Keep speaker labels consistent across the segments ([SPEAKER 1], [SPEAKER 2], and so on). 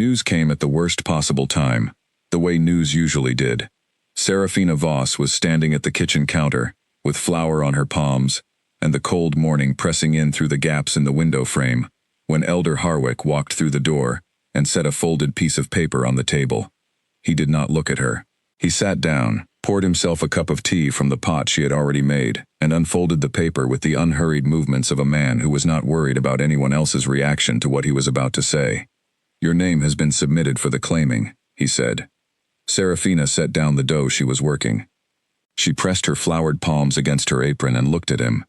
[SPEAKER 1] news came at the worst possible time, the way news usually did. Serafina Voss was standing at the kitchen counter, with flour on her palms, and the cold morning pressing in through the gaps in the window frame, when Elder Harwick walked through the door and set a folded piece of paper on the table. He did not look at her. He sat down, poured himself a cup of tea from the pot she had already made, and unfolded the paper with the unhurried movements of a man who was not worried about anyone else's reaction to what he was about to say. "Your name has been submitted for the claiming," he said. Serafina set down the dough she was working. She pressed her floured palms against her apron and looked at him.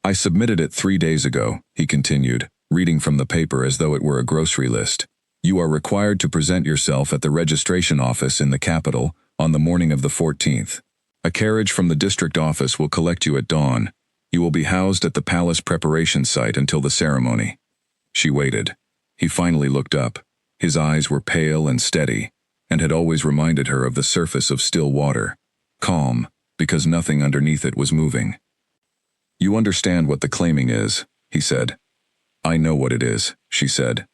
[SPEAKER 1] "I submitted it 3 days ago," he continued, reading from the paper as though it were a grocery list. "You are required to present yourself at the registration office in the capital on the morning of the 14th. A carriage from the district office will collect you at dawn. You will be housed at the palace preparation site until the ceremony." She waited. He finally looked up. His eyes were pale and steady, and had always reminded her of the surface of still water, calm, because nothing underneath it was moving. "You understand what the claiming is," he said. "I know what it is," she said.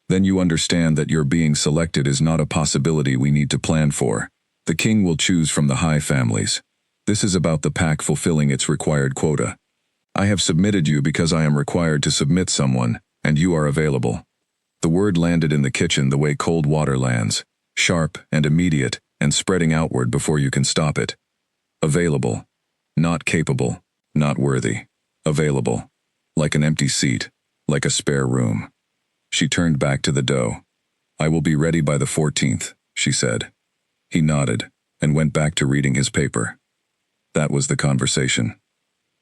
[SPEAKER 1] "Then you understand that your being selected is not a possibility we need to plan for. The king will choose from the high families. This is about the pack fulfilling its required quota. I have submitted you because I am required to submit someone, and you are available." The word landed in the kitchen the way cold water lands, sharp and immediate and spreading outward before you can stop it. Available. Not capable. Not worthy. Available. Like an empty seat. Like a spare room. She turned back to the dough. "I will be ready by the 14th, she said. He nodded, and went back to reading his paper. That was the conversation.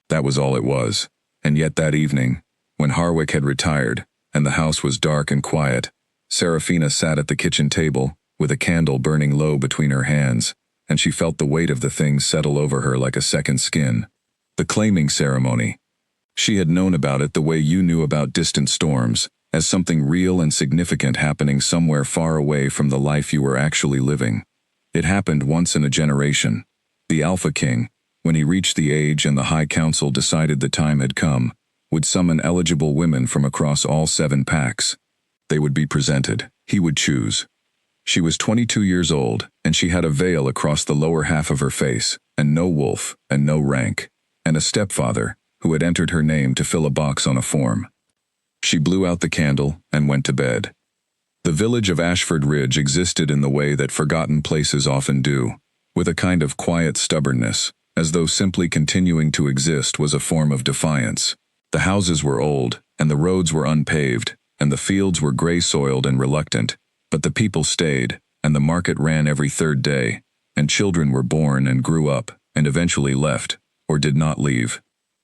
[SPEAKER 1] That was all it was, and yet that evening, when Harwick had retired, and the house was dark and quiet, Serafina sat at the kitchen table, with a candle burning low between her hands, and she felt the weight of the thing settle over her like a second skin. The claiming ceremony. She had known about it the way you knew about distant storms, as something real and significant happening somewhere far away from the life you were actually living. It happened once in a generation. The Alpha King, when he reached the age and the High Council decided the time had come, would summon eligible women from across all 7 packs. They would be presented. He would choose. She was 22 years old, and she had a veil across the lower half of her face, and no wolf, and no rank, and a stepfather, who had entered her name to fill a box on a form. She blew out the candle and went to bed. The village of Ashford Ridge existed in the way that forgotten places often do, with a kind of quiet stubbornness, as though simply continuing to exist was a form of defiance. The houses were old, and the roads were unpaved, and the fields were gray-soiled and reluctant, but the people stayed, and the market ran every 3rd day, and children were born and grew up, and eventually left, or did not leave.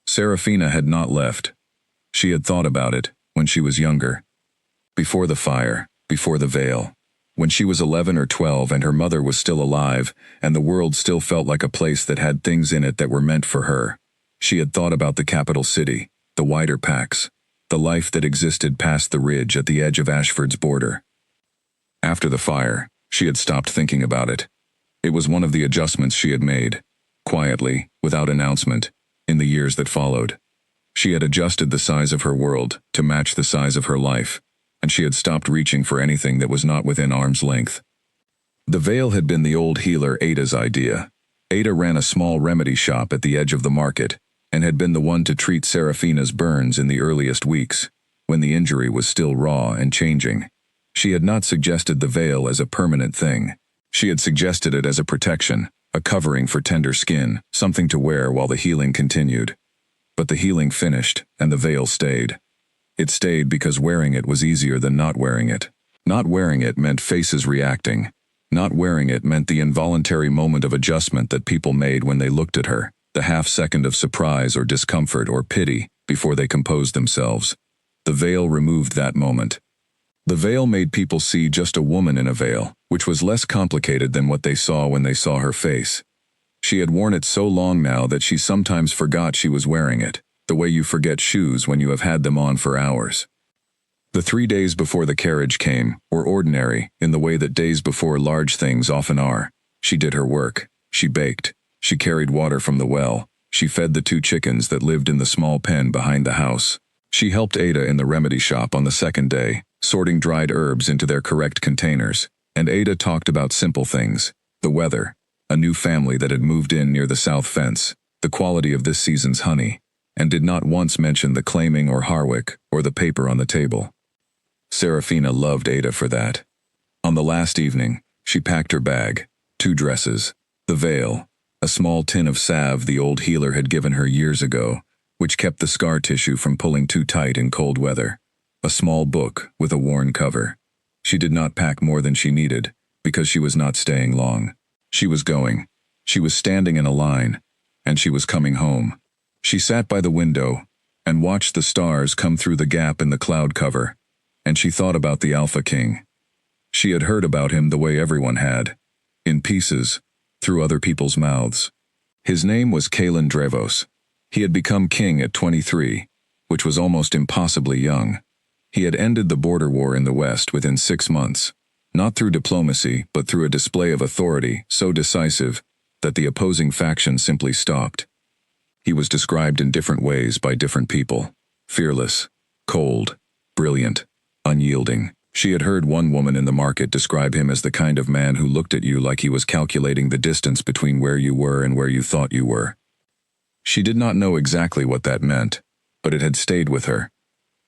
[SPEAKER 1] Serafina had not left. She had thought about it, when she was younger. Before the fire, before the veil. When she was 11 or 12 and her mother was still alive, and the world still felt like a place that had things in it that were meant for her. She had thought about the capital city, the wider packs, the life that existed past the ridge at the edge of Ashford's border. After the fire, she had stopped thinking about it. It was one of the adjustments she had made, quietly, without announcement, in the years that followed. She had adjusted the size of her world to match the size of her life, and she had stopped reaching for anything that was not within arm's length. The veil had been the old healer Ada's idea. Ada ran a small remedy shop at the edge of the market, and had been the one to treat Serafina's burns in the earliest weeks, when the injury was still raw and changing. She had not suggested the veil as a permanent thing. She had suggested it as a protection, a covering for tender skin, something to wear while the healing continued. But the healing finished, and the veil stayed. It stayed because wearing it was easier than not wearing it. Not wearing it meant faces reacting. Not wearing it meant the involuntary moment of adjustment that people made when they looked at her, the half-second of surprise or discomfort or pity before they composed themselves. The veil removed that moment. The veil made people see just a woman in a veil, which was less complicated than what they saw when they saw her face. She had worn it so long now that she sometimes forgot she was wearing it, the way you forget shoes when you have had them on for hours. The 3 days before the carriage came were ordinary in the way that days before large things often are. She did her work. She baked. She carried water from the well. She fed the 2 chickens that lived in the small pen behind the house. She helped Ada in the remedy shop on the 2nd day, sorting dried herbs into their correct containers, and Ada talked about simple things: the weather, a new family that had moved in near the south fence, the quality of this season's honey, and did not once mention the claiming or Harwick or the paper on the table. Serafina loved Ada for that. On the last evening, she packed her bag, 2 dresses, the veil, a small tin of salve the old healer had given her years ago, which kept the scar tissue from pulling too tight in cold weather, a small book with a worn cover. She did not pack more than she needed, because she was not staying long. She was going. She was standing in a line, and she was coming home. She sat by the window and watched the stars come through the gap in the cloud cover, and she thought about the Alpha King. She had heard about him the way everyone had, in pieces, through other people's mouths. His name was Kalen Drevos. He had become king at 23, which was almost impossibly young. He had ended the border war in the West within 6 months, not through diplomacy but through a display of authority so decisive that the opposing faction simply stopped. He was described in different ways by different people: fearless, cold, brilliant, unyielding. She had heard one woman in the market describe him as the kind of man who looked at you like he was calculating the distance between where you were and where you thought you were. She did not know exactly what that meant, but it had stayed with her.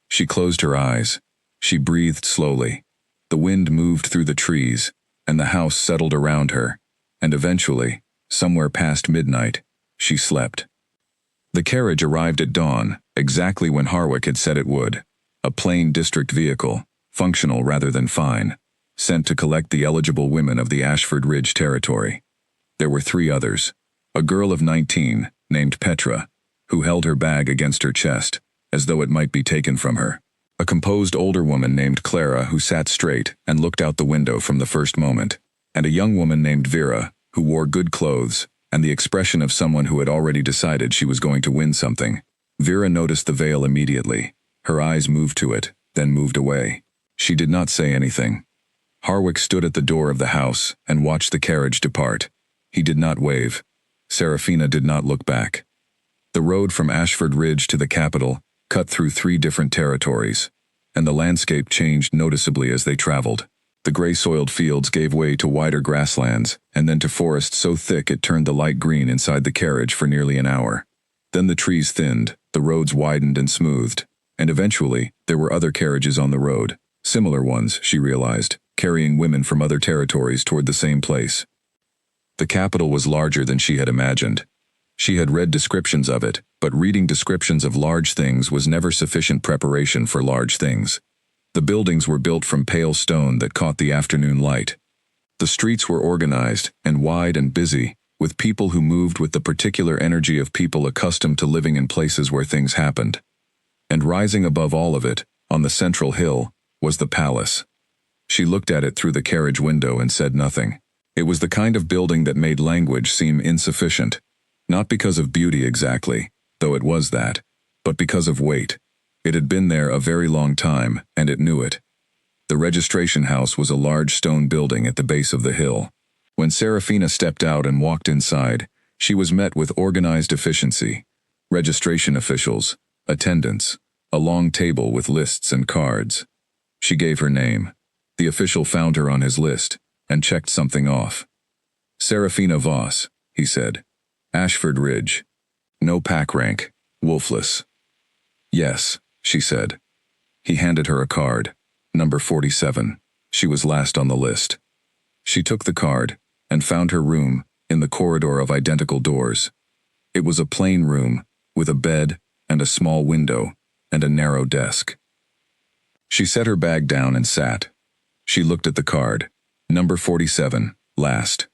[SPEAKER 1] She closed her eyes. She breathed slowly. The wind moved through the trees, and the house settled around her, and eventually, somewhere past midnight, she slept. The carriage arrived at dawn, exactly when Harwick had said it would. A plain district vehicle, functional rather than fine, sent to collect the eligible women of the Ashford Ridge territory. There were 3 others: a girl of 19, named Petra, who held her bag against her chest, as though it might be taken from her; a composed older woman named Clara who sat straight and looked out the window from the first moment; and a young woman named Vera, who wore good clothes and the expression of someone who had already decided she was going to win something. Vera noticed the veil immediately. Her eyes moved to it, then moved away. She did not say anything. Harwick stood at the door of the house and watched the carriage depart. He did not wave. Serafina did not look back. The road from Ashford Ridge to the capital cut through 3 different territories, and the landscape changed noticeably as they traveled. The gray-soiled fields gave way to wider grasslands, and then to forest so thick it turned the light green inside the carriage for nearly an hour. Then the trees thinned, the roads widened and smoothed, and eventually there were other carriages on the road, similar ones, she realized, carrying women from other territories toward the same place. The capital was larger than she had imagined. She had read descriptions of it, but reading descriptions of large things was never sufficient preparation for large things. The buildings were built from pale stone that caught the afternoon light. The streets were organized and wide and busy, with people who moved with the particular energy of people accustomed to living in places where things happened. And rising above all of it, on the central hill, was the palace. She looked at it through the carriage window and said nothing. It was the kind of building that made language seem insufficient, not because of beauty exactly, though it was that, but because of weight. It had been there a very long time, and it knew it. The registration house was a large stone building at the base of the hill. When Serafina stepped out and walked inside, she was met with organized efficiency: registration officials, attendants, a long table with lists and cards. She gave her name. The official found her on his list and checked something off. Serafina Voss, he said. Ashford Ridge. No pack rank. Wolfless. Yes, she said. He handed her a card. Number 47. She was last on the list. She took the card and found her room in the corridor of identical doors. It was a plain room with a bed and a small window and a narrow desk. She set her bag down and sat. She looked at the card. Number 47, last.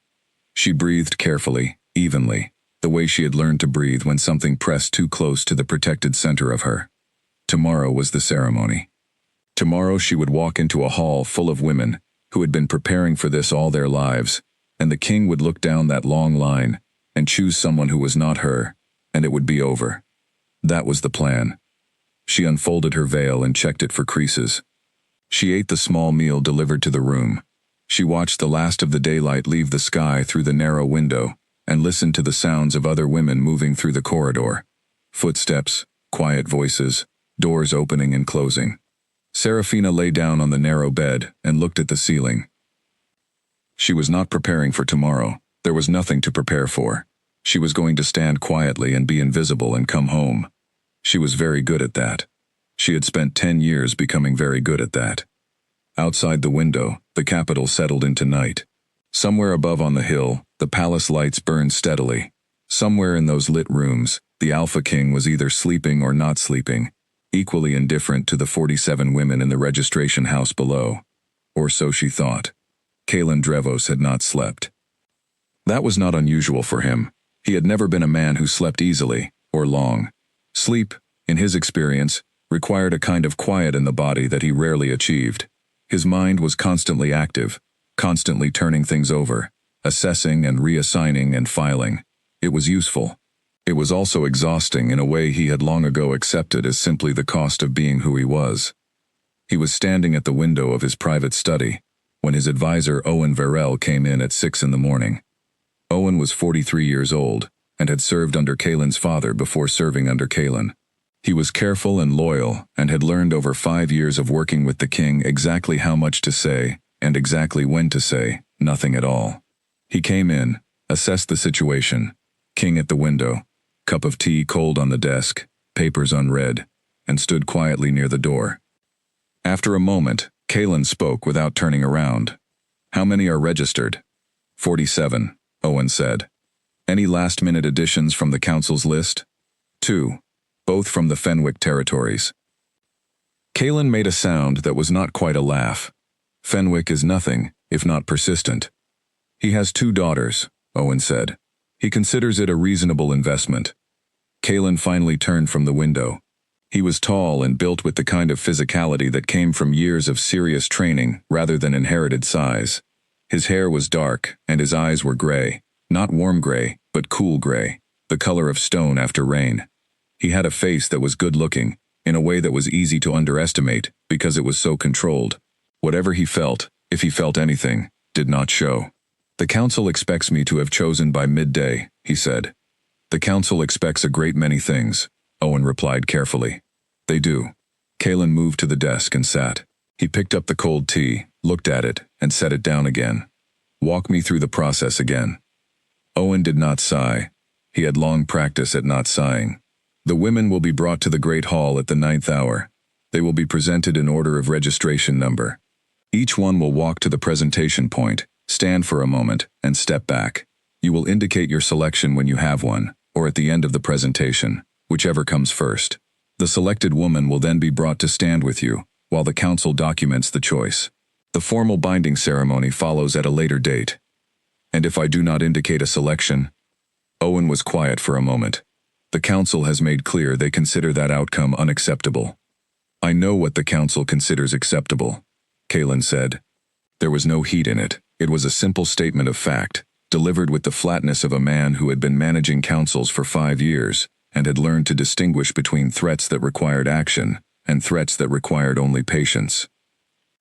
[SPEAKER 1] She breathed carefully, evenly, the way she had learned to breathe when something pressed too close to the protected center of her. Tomorrow was the ceremony. Tomorrow she would walk into a hall full of women who had been preparing for this all their lives, and the king would look down that long line and choose someone who was not her, and it would be over. That was the plan. She unfolded her veil and checked it for creases. She ate the small meal delivered to the room. She watched the last of the daylight leave the sky through the narrow window and listened to the sounds of other women moving through the corridor. Footsteps, quiet voices, doors opening and closing. Serafina lay down on the narrow bed and looked at the ceiling. She was not preparing for tomorrow. There was nothing to prepare for. She was going to stand quietly and be invisible and come home. She was very good at that. She had spent 10 years becoming very good at that. Outside the window, the capital settled into night. Somewhere above on the hill, the palace lights burned steadily. Somewhere in those lit rooms, the Alpha King was either sleeping or not sleeping, equally indifferent to the 47 women in the registration house below. Or so she thought. Kalen Drevos had not slept. That was not unusual for him. He had never been a man who slept easily, or long. Sleep, in his experience, required a kind of quiet in the body that he rarely achieved. His mind was constantly active, constantly turning things over, assessing and reassigning and filing. It was useful. It was also exhausting in a way he had long ago accepted as simply the cost of being who he was. He was standing at the window of his private study when his advisor Owen Varel came in at 6 in the morning. Owen was 43 years old and had served under Kalen's father before serving under Kalen. He was careful and loyal and had learned over 5 years of working with the king exactly how much to say and exactly when to say nothing at all. He came in, assessed the situation, king at the window, cup of tea cold on the desk, papers unread, and stood quietly near the door. After a moment, Kalen spoke without turning around. "How many are registered?" 47, Owen said. "Any last-minute additions from the council's list?" 2, both from the Fenwick territories. Kalen made a sound that was not quite a laugh. Fenwick is nothing, if not persistent. He has 2 daughters, Owen said. He considers it a reasonable investment. Kalen finally turned from the window. He was tall and built with the kind of physicality that came from years of serious training rather than inherited size. His hair was dark, and his eyes were gray, not warm gray, but cool gray, the color of stone after rain. He had a face that was good-looking, in a way that was easy to underestimate because it was so controlled. Whatever he felt, if he felt anything, did not show. "The council expects me to have chosen by midday," he said. "The council expects a great many things," Owen replied carefully. "They do." Kalen moved to the desk and sat. He picked up the cold tea, looked at it, and set it down again. "Walk me through the process again." Owen did not sigh. He had long practice at not sighing. "The women will be brought to the great hall at the 9th hour. They will be presented in order of registration number. Each one will walk to the presentation point, stand for a moment, and step back. You will indicate your selection when you have one, or at the end of the presentation, whichever comes first. The selected woman will then be brought to stand with you, while the council documents the choice. The formal binding ceremony follows at a later date. And if I do not indicate a selection?" Owen was quiet for a moment. "The council has made clear they consider that outcome unacceptable." "I know what the council considers acceptable," Kalen said. There was no heat in it. It was a simple statement of fact, delivered with the flatness of a man who had been managing councils for 5 years and had learned to distinguish between threats that required action and threats that required only patience.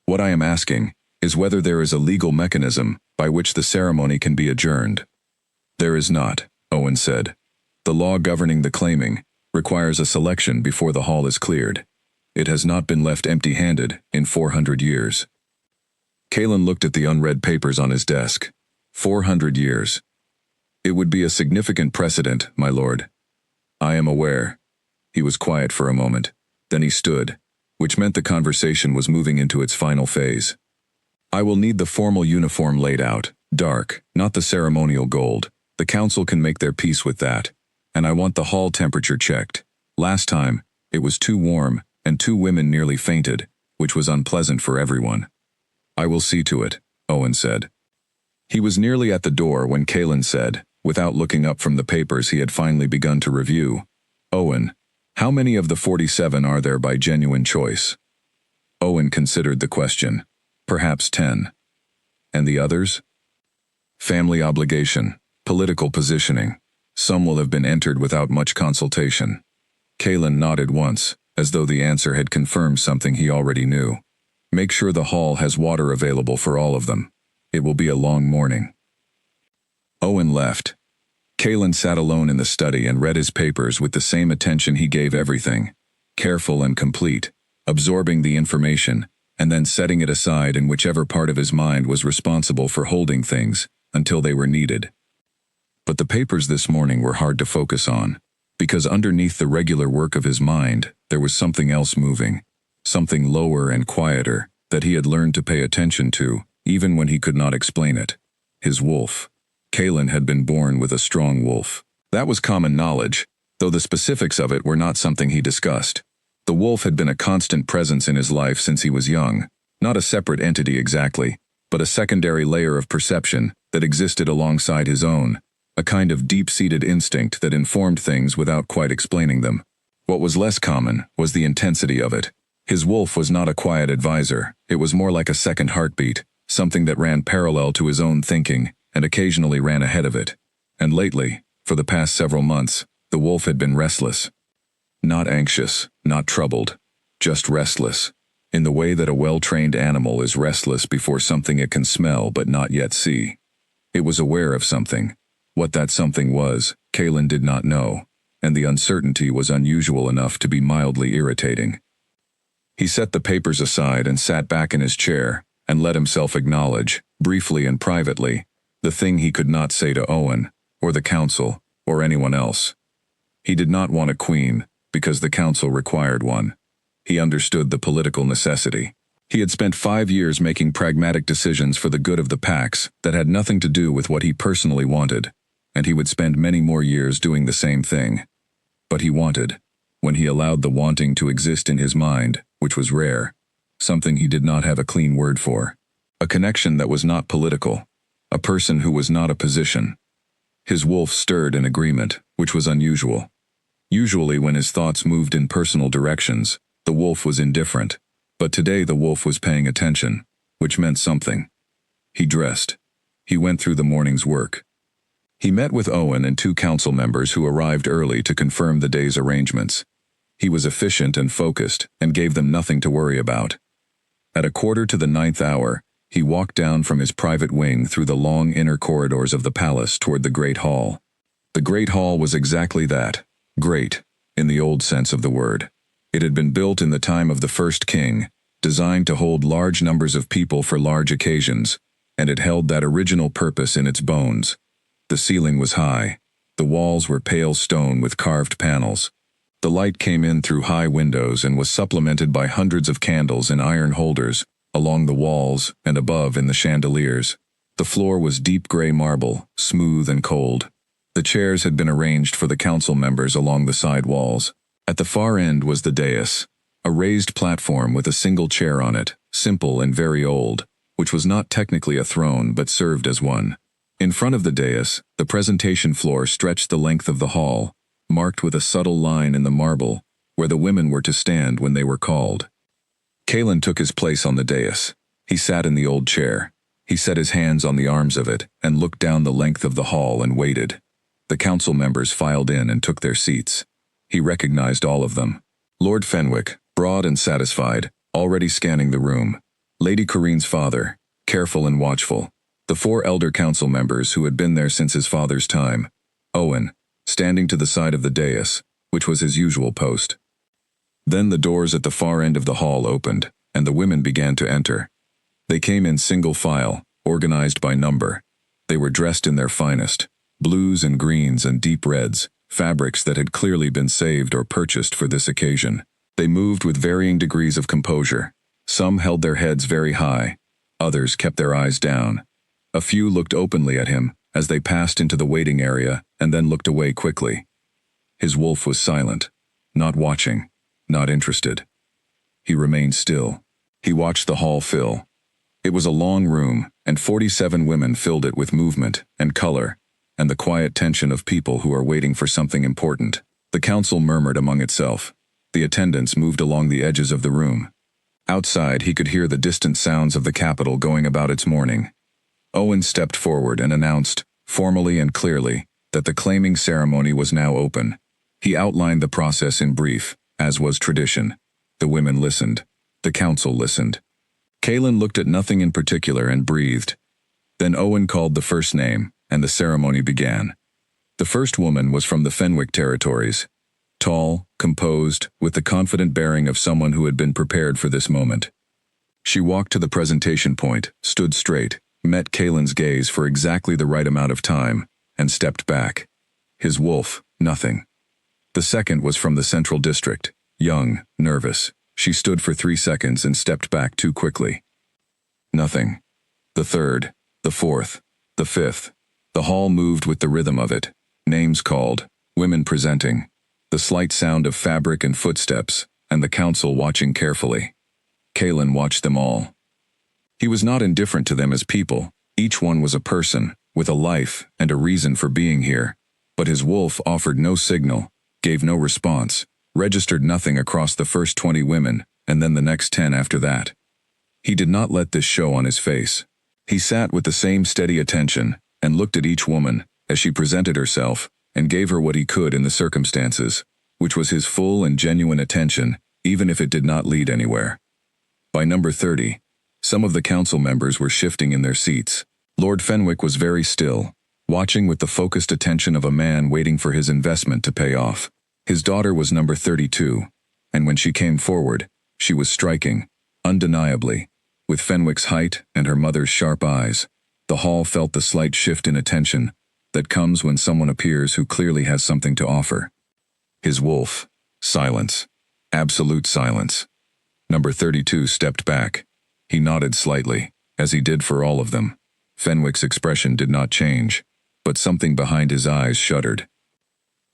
[SPEAKER 1] "What I am asking is whether there is a legal mechanism by which the ceremony can be adjourned." "There is not," Owen said. "The law governing the claiming requires a selection before the hall is cleared. It has not been left empty-handed in 400 years. Kalen looked at the unread papers on his desk. 400 years. "It would be a significant precedent, my lord." "I am aware." He was quiet for a moment. Then he stood, which meant the conversation was moving into its final phase. "I will need the formal uniform laid out, dark, not the ceremonial gold. The council can make their peace with that. And I want the hall temperature checked. Last time, it was too warm, and 2 women nearly fainted, which was unpleasant for everyone." "I will see to it," Owen said. He was nearly at the door when Kalen said, without looking up from the papers he had finally begun to review, "Owen, how many of the 47 are there by genuine choice?" Owen considered the question. "Perhaps 10. "And the others?" "Family obligation, political positioning. Some will have been entered without much consultation." Kalen nodded once, as though the answer had confirmed something he already knew. "Make sure the hall has water available for all of them. It will be a long morning." Owen left. Kalen sat alone in the study and read his papers with the same attention he gave everything, careful and complete, absorbing the information, and then setting it aside in whichever part of his mind was responsible for holding things until they were needed. But the papers this morning were hard to focus on, because underneath the regular work of his mind, there was something else moving, something lower and quieter that he had learned to pay attention to, even when he could not explain it. His wolf. Kalen had been born with a strong wolf. That was common knowledge, though the specifics of it were not something he discussed. The wolf had been a constant presence in his life since he was young, not a separate entity exactly, but a secondary layer of perception that existed alongside his own, a kind of deep-seated instinct that informed things without quite explaining them. What was less common was the intensity of it. His wolf was not a quiet advisor, it was more like a second heartbeat, something that ran parallel to his own thinking and occasionally ran ahead of it. And lately, for the past several months, the wolf had been restless. Not anxious, not troubled, just restless, in the way that a well-trained animal is restless before something it can smell but not yet see. It was aware of something. What that something was, Kalen did not know, and the uncertainty was unusual enough to be mildly irritating. He set the papers aside and sat back in his chair and let himself acknowledge, briefly and privately, the thing he could not say to Owen, or the council, or anyone else. He did not want a queen, because the council required one. He understood the political necessity. He had spent 5 years making pragmatic decisions for the good of the Pax that had nothing to do with what he personally wanted, and he would spend many more years doing the same thing. But he wanted, when he allowed the wanting to exist in his mind, which was rare, something he did not have a clean word for, a connection that was not political, a person who was not a position. His wolf stirred in agreement, which was unusual. Usually when his thoughts moved in personal directions, the wolf was indifferent, but today the wolf was paying attention, which meant something. He dressed. He went through the morning's work. He met with Owen and 2 council members who arrived early to confirm the day's arrangements. He was efficient and focused and gave them nothing to worry about. At 8:45, he walked down from his private wing through the long inner corridors of the palace toward the Great Hall. The Great Hall was exactly that, great, in the old sense of the word. It had been built in the time of the first king, designed to hold large numbers of people for large occasions, and it held that original purpose in its bones. The ceiling was high. The walls were pale stone with carved panels. The light came in through high windows and was supplemented by hundreds of candles in iron holders, along the walls and above in the chandeliers. The floor was deep gray marble, smooth and cold. The chairs had been arranged for the council members along the side walls. At the far end was the dais, a raised platform with a single chair on it, simple and very old, which was not technically a throne but served as one. In front of the dais, the presentation floor stretched the length of the hall, marked with a subtle line in the marble, where the women were to stand when they were called. Kalen took his place on the dais. He sat in the old chair. He set his hands on the arms of it and looked down the length of the hall and waited. The council members filed in and took their seats. He recognized all of them. Lord Fenwick, broad and satisfied, already scanning the room. Lady Corinne's father, careful and watchful. The 4 elder council members who had been there since his father's time. Owen, standing to the side of the dais, which was his usual post. Then the doors at the far end of the hall opened, and the women began to enter. They came in single file, organized by number. They were dressed in their finest, blues and greens and deep reds, fabrics that had clearly been saved or purchased for this occasion. They moved with varying degrees of composure. Some held their heads very high. Others kept their eyes down. A few looked openly at him as they passed into the waiting area and then looked away quickly. His wolf was silent, not watching, not interested. He remained still. He watched the hall fill. It was a long room, and 47 women filled it with movement and color, and the quiet tension of people who are waiting for something important. The council murmured among itself. The attendants moved along the edges of the room. Outside, he could hear the distant sounds of the capital going about its morning. Owen stepped forward and announced, formally and clearly, that the claiming ceremony was now open. He outlined the process in brief, as was tradition. The women listened. The council listened. Kalen looked at nothing in particular and breathed. Then Owen called the first name, and the ceremony began. The first woman was from the Fenwick territories. tall, composed, with the confident bearing of someone who had been prepared for this moment. She walked to the presentation point, stood straight, met Kalen's gaze for exactly the right amount of time, and stepped back. His wolf, nothing. The second was from the Central District, young, nervous. She stood for 3 seconds and stepped back too quickly. Nothing. The third, the fourth, the fifth. The hall moved with the rhythm of it. Names called, women presenting, the slight sound of fabric and footsteps, and the council watching carefully. Kalen watched them all. He was not indifferent to them as people. Each one was a person, with a life and a reason for being here. But his wolf offered no signal, gave no response, registered nothing across the first 20 women, and then the next 10 after that. He did not let this show on his face. He sat with the same steady attention, and looked at each woman, as she presented herself, and gave her what he could in the circumstances, which was his full and genuine attention, even if it did not lead anywhere. By number 30, some of the council members were shifting in their seats. Lord Fenwick was very still, watching with the focused attention of a man waiting for his investment to pay off. His daughter was number 32, and when she came forward, she was striking, undeniably, with Fenwick's height and her mother's sharp eyes. The hall felt the slight shift in attention that comes when someone appears who clearly has something to offer. His wolf. Silence. Absolute silence. Number 32 stepped back. He nodded slightly, as he did for all of them. Fenwick's expression did not change, but something behind his eyes shuddered.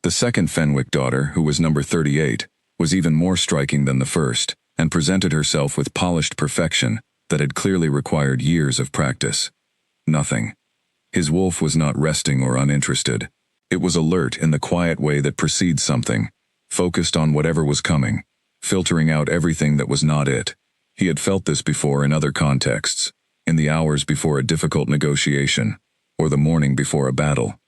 [SPEAKER 1] The second Fenwick daughter, who was number 38, was even more striking than the first, and presented herself with polished perfection that had clearly required years of practice. Nothing. His wolf was not resting or uninterested. It was alert in the quiet way that precedes something, focused on whatever was coming, filtering out everything that was not it. He had felt this before in other contexts, in the hours before a difficult negotiation, or the morning before a battle.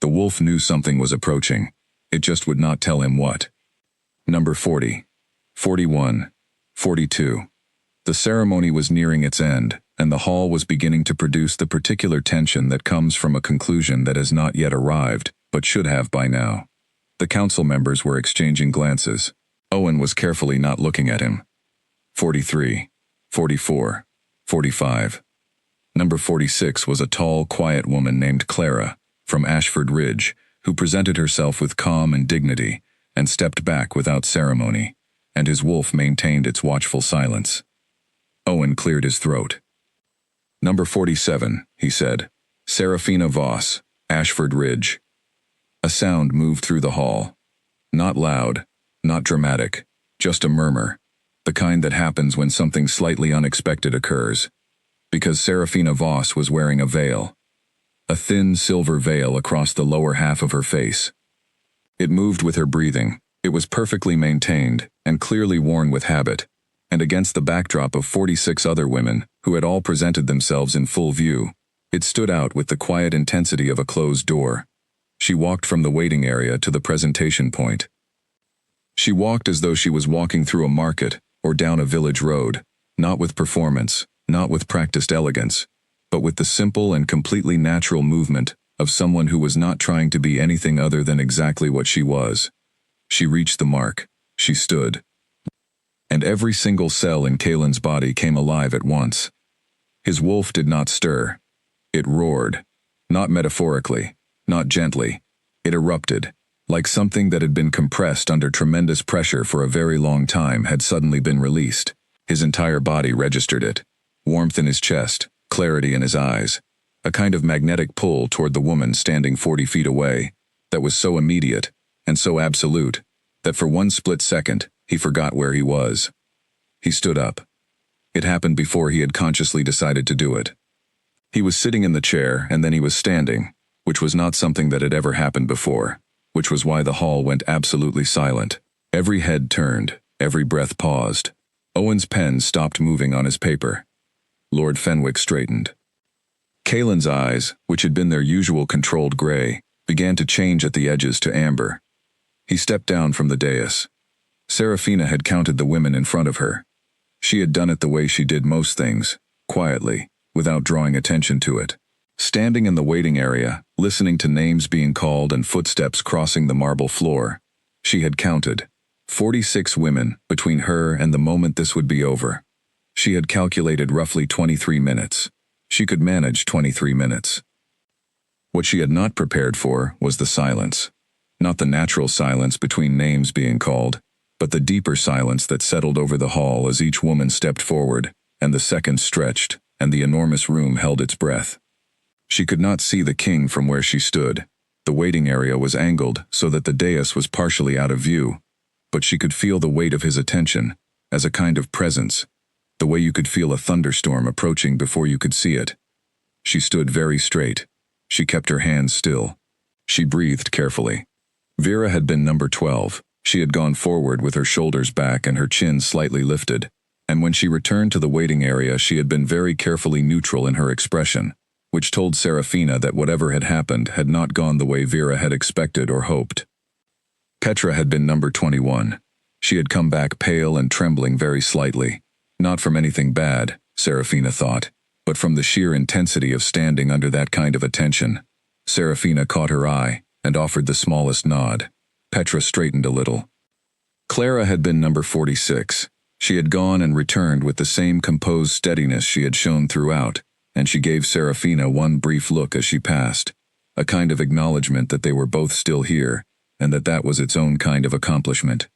[SPEAKER 1] The wolf knew something was approaching. It just would not tell him what. Number 40, 41, 42. The ceremony was nearing its end, and the hall was beginning to produce the particular tension that comes from a conclusion that has not yet arrived, but should have by now. The council members were exchanging glances. Owen was carefully not looking at him. 43, 44, 45. Number 46 was a tall, quiet woman named Clara, from Ashford Ridge, who presented herself with calm and dignity, and stepped back without ceremony, and his wolf maintained its watchful silence. Owen cleared his throat. Number 47, he said. Serafina Voss, Ashford Ridge. A sound moved through the hall. Not loud, not dramatic, just a murmur, the kind that happens when something slightly unexpected occurs. Because Serafina Voss was wearing a veil. A thin silver veil across the lower half of her face. It moved with her breathing. It was perfectly maintained, and clearly worn with habit, and against the backdrop of 46 other women, who had all presented themselves in full view, it stood out with the quiet intensity of a closed door. She walked from the waiting area to the presentation point. She walked as though she was walking through a market, or down a village road, not with performance, not with practiced elegance, but with the simple and completely natural movement of someone who was not trying to be anything other than exactly what she was. She reached the mark. She stood. And every single cell in Kalen's body came alive at once. His wolf did not stir. It roared. Not metaphorically, not gently. It erupted, like something that had been compressed under tremendous pressure for a very long time had suddenly been released. His entire body registered it. Warmth in his chest, clarity in his eyes, a kind of magnetic pull toward the woman standing 40 feet away, that was so immediate, and so absolute, that for one split second, he forgot where he was. He stood up. It happened before he had consciously decided to do it. He was sitting in the chair, and then he was standing, which was not something that had ever happened before, which was why the hall went absolutely silent. Every head turned, every breath paused. Owen's pen stopped moving on his paper. Lord Fenwick straightened. Kalen's eyes, which had been their usual controlled gray, began to change at the edges to amber. He stepped down from the dais. Serafina had counted the women in front of her. She had done it the way she did most things, quietly, without drawing attention to it. Standing in the waiting area, listening to names being called and footsteps crossing the marble floor, She had counted 46 women between her and the moment this would be over. She had calculated roughly 23 minutes. She could manage 23 minutes. What she had not prepared for was the silence. Not the natural silence between names being called, but the deeper silence that settled over the hall as each woman stepped forward, and the seconds stretched, and the enormous room held its breath. She could not see the king from where she stood. The waiting area was angled so that the dais was partially out of view, but she could feel the weight of his attention, as a kind of presence, the way you could feel a thunderstorm approaching before you could see it. She stood very straight. She kept her hands still. She breathed carefully. Vera had been number 12. She had gone forward with her shoulders back and her chin slightly lifted, and when she returned to the waiting area she had been very carefully neutral in her expression, which told Serafina that whatever had happened had not gone the way Vera had expected or hoped. Petra had been number 21. She had come back pale and trembling very slightly, not from anything bad, Serafina thought, but from the sheer intensity of standing under that kind of attention. Serafina caught her eye and offered the smallest nod. Petra straightened a little. Clara had been number 46. She had gone and returned with the same composed steadiness she had shown throughout, and she gave Serafina one brief look as she passed, a kind of acknowledgement that they were both still here, and that was its own kind of accomplishment.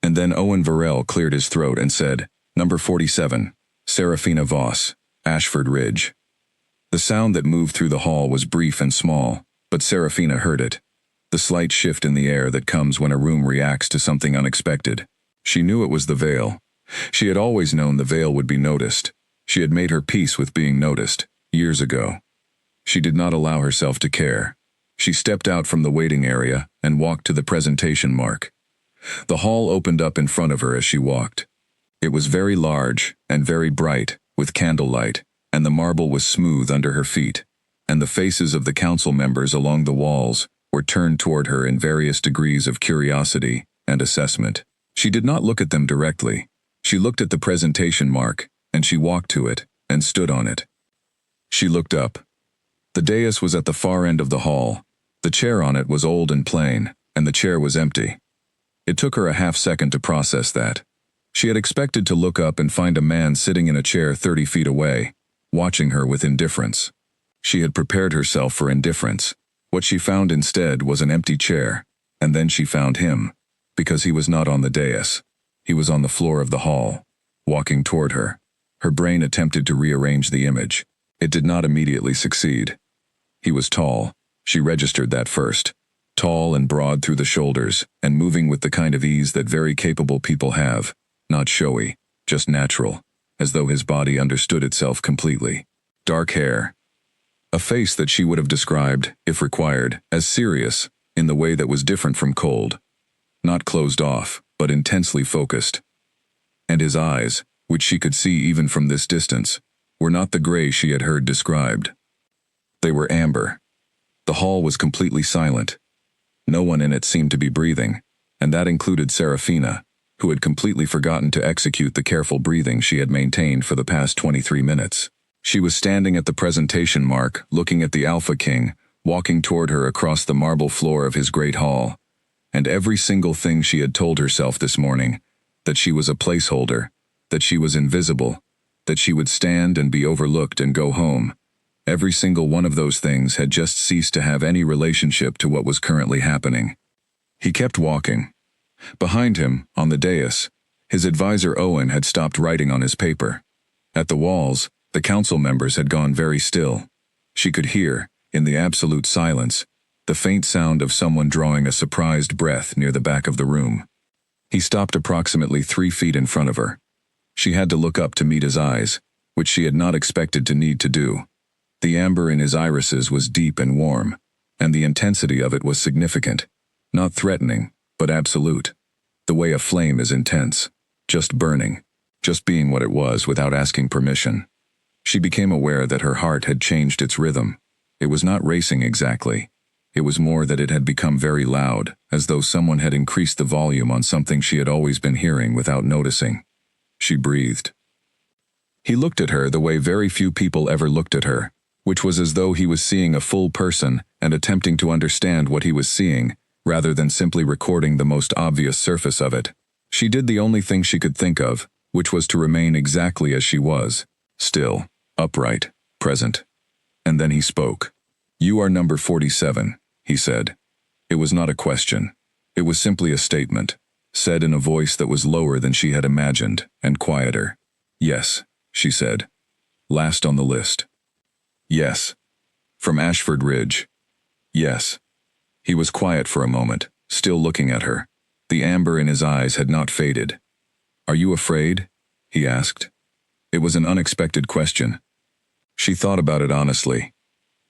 [SPEAKER 1] And then Owen Varel cleared his throat and said, "Number 47, Serafina Voss, Ashford Ridge." The sound that moved through the hall was brief and small, but Serafina heard it. The slight shift in the air that comes when a room reacts to something unexpected. She knew it was the veil. She had always known the veil would be noticed. She had made her peace with being noticed, years ago. She did not allow herself to care. She stepped out from the waiting area and walked to the presentation mark. The hall opened up in front of her as she walked. It was very large and very bright, with candlelight, and the marble was smooth under her feet, and the faces of the council members along the walls were turned toward her in various degrees of curiosity and assessment. She did not look at them directly. She looked at the presentation mark, and she walked to it and stood on it. She looked up. The dais was at the far end of the hall. The chair on it was old and plain, and the chair was empty. It took her a half-second to process that. She had expected to look up and find a man sitting in a chair 30 feet away, watching her with indifference. She had prepared herself for indifference. What she found instead was an empty chair, and then she found him, because he was not on the dais. He was on the floor of the hall, walking toward her. Her brain attempted to rearrange the image. It did not immediately succeed. He was tall. She registered that first. Tall and broad through the shoulders, and moving with the kind of ease that very capable people have, not showy, just natural, as though his body understood itself completely. Dark hair. A face that she would have described, if required, as serious, in the way that was different from cold. Not closed off, but intensely focused. And his eyes, which she could see even from this distance, were not the gray she had heard described. They were amber. The hall was completely silent. No one in it seemed to be breathing, and that included Serafina, who had completely forgotten to execute the careful breathing she had maintained for the past 23 minutes. She was standing at the presentation mark, looking at the Alpha King, walking toward her across the marble floor of his great hall, and every single thing she had told herself this morning, that she was a placeholder, that she was invisible, that she would stand and be overlooked and go home, every single one of those things had just ceased to have any relationship to what was currently happening. He kept walking. Behind him, on the dais, his advisor Owen had stopped writing on his paper. At the walls, the council members had gone very still. She could hear, in the absolute silence, the faint sound of someone drawing a surprised breath near the back of the room. He stopped approximately 3 feet in front of her. She had to look up to meet his eyes, which she had not expected to need to do. The amber in his irises was deep and warm, and the intensity of it was significant, not threatening, but absolute. The way a flame is intense, just burning, just being what it was without asking permission. She became aware that her heart had changed its rhythm. It was not racing exactly. It was more that it had become very loud, as though someone had increased the volume on something she had always been hearing without noticing. She breathed. He looked at her the way very few people ever looked at her, which was as though he was seeing a full person and attempting to understand what he was seeing, rather than simply recording the most obvious surface of it. She did the only thing she could think of, which was to remain exactly as she was, still, upright, present. And then he spoke. "You are number 47, he said. It was not a question. It was simply a statement, said in a voice that was lower than she had imagined, and quieter. "Yes," she said. "Last on the list." "Yes." "From Ashford Ridge." "Yes." He was quiet for a moment, still looking at her. The amber in his eyes had not faded. "Are you afraid?" he asked. It was an unexpected question. She thought about it honestly.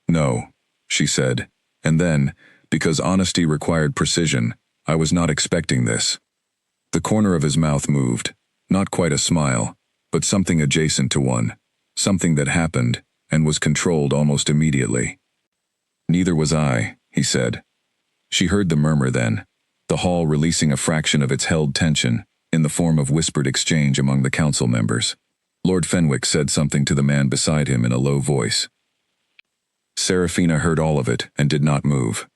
[SPEAKER 1] "No," she said, and then, because honesty required precision, "I was not expecting this." The corner of his mouth moved, not quite a smile, but something adjacent to one, something that happened, and was controlled almost immediately. "Neither was I," he said. She heard the murmur then, the hall releasing a fraction of its held tension, in the form of whispered exchange among the council members. Lord Fenwick said something to the man beside him in a low voice. Seraphina heard all of it and did not move.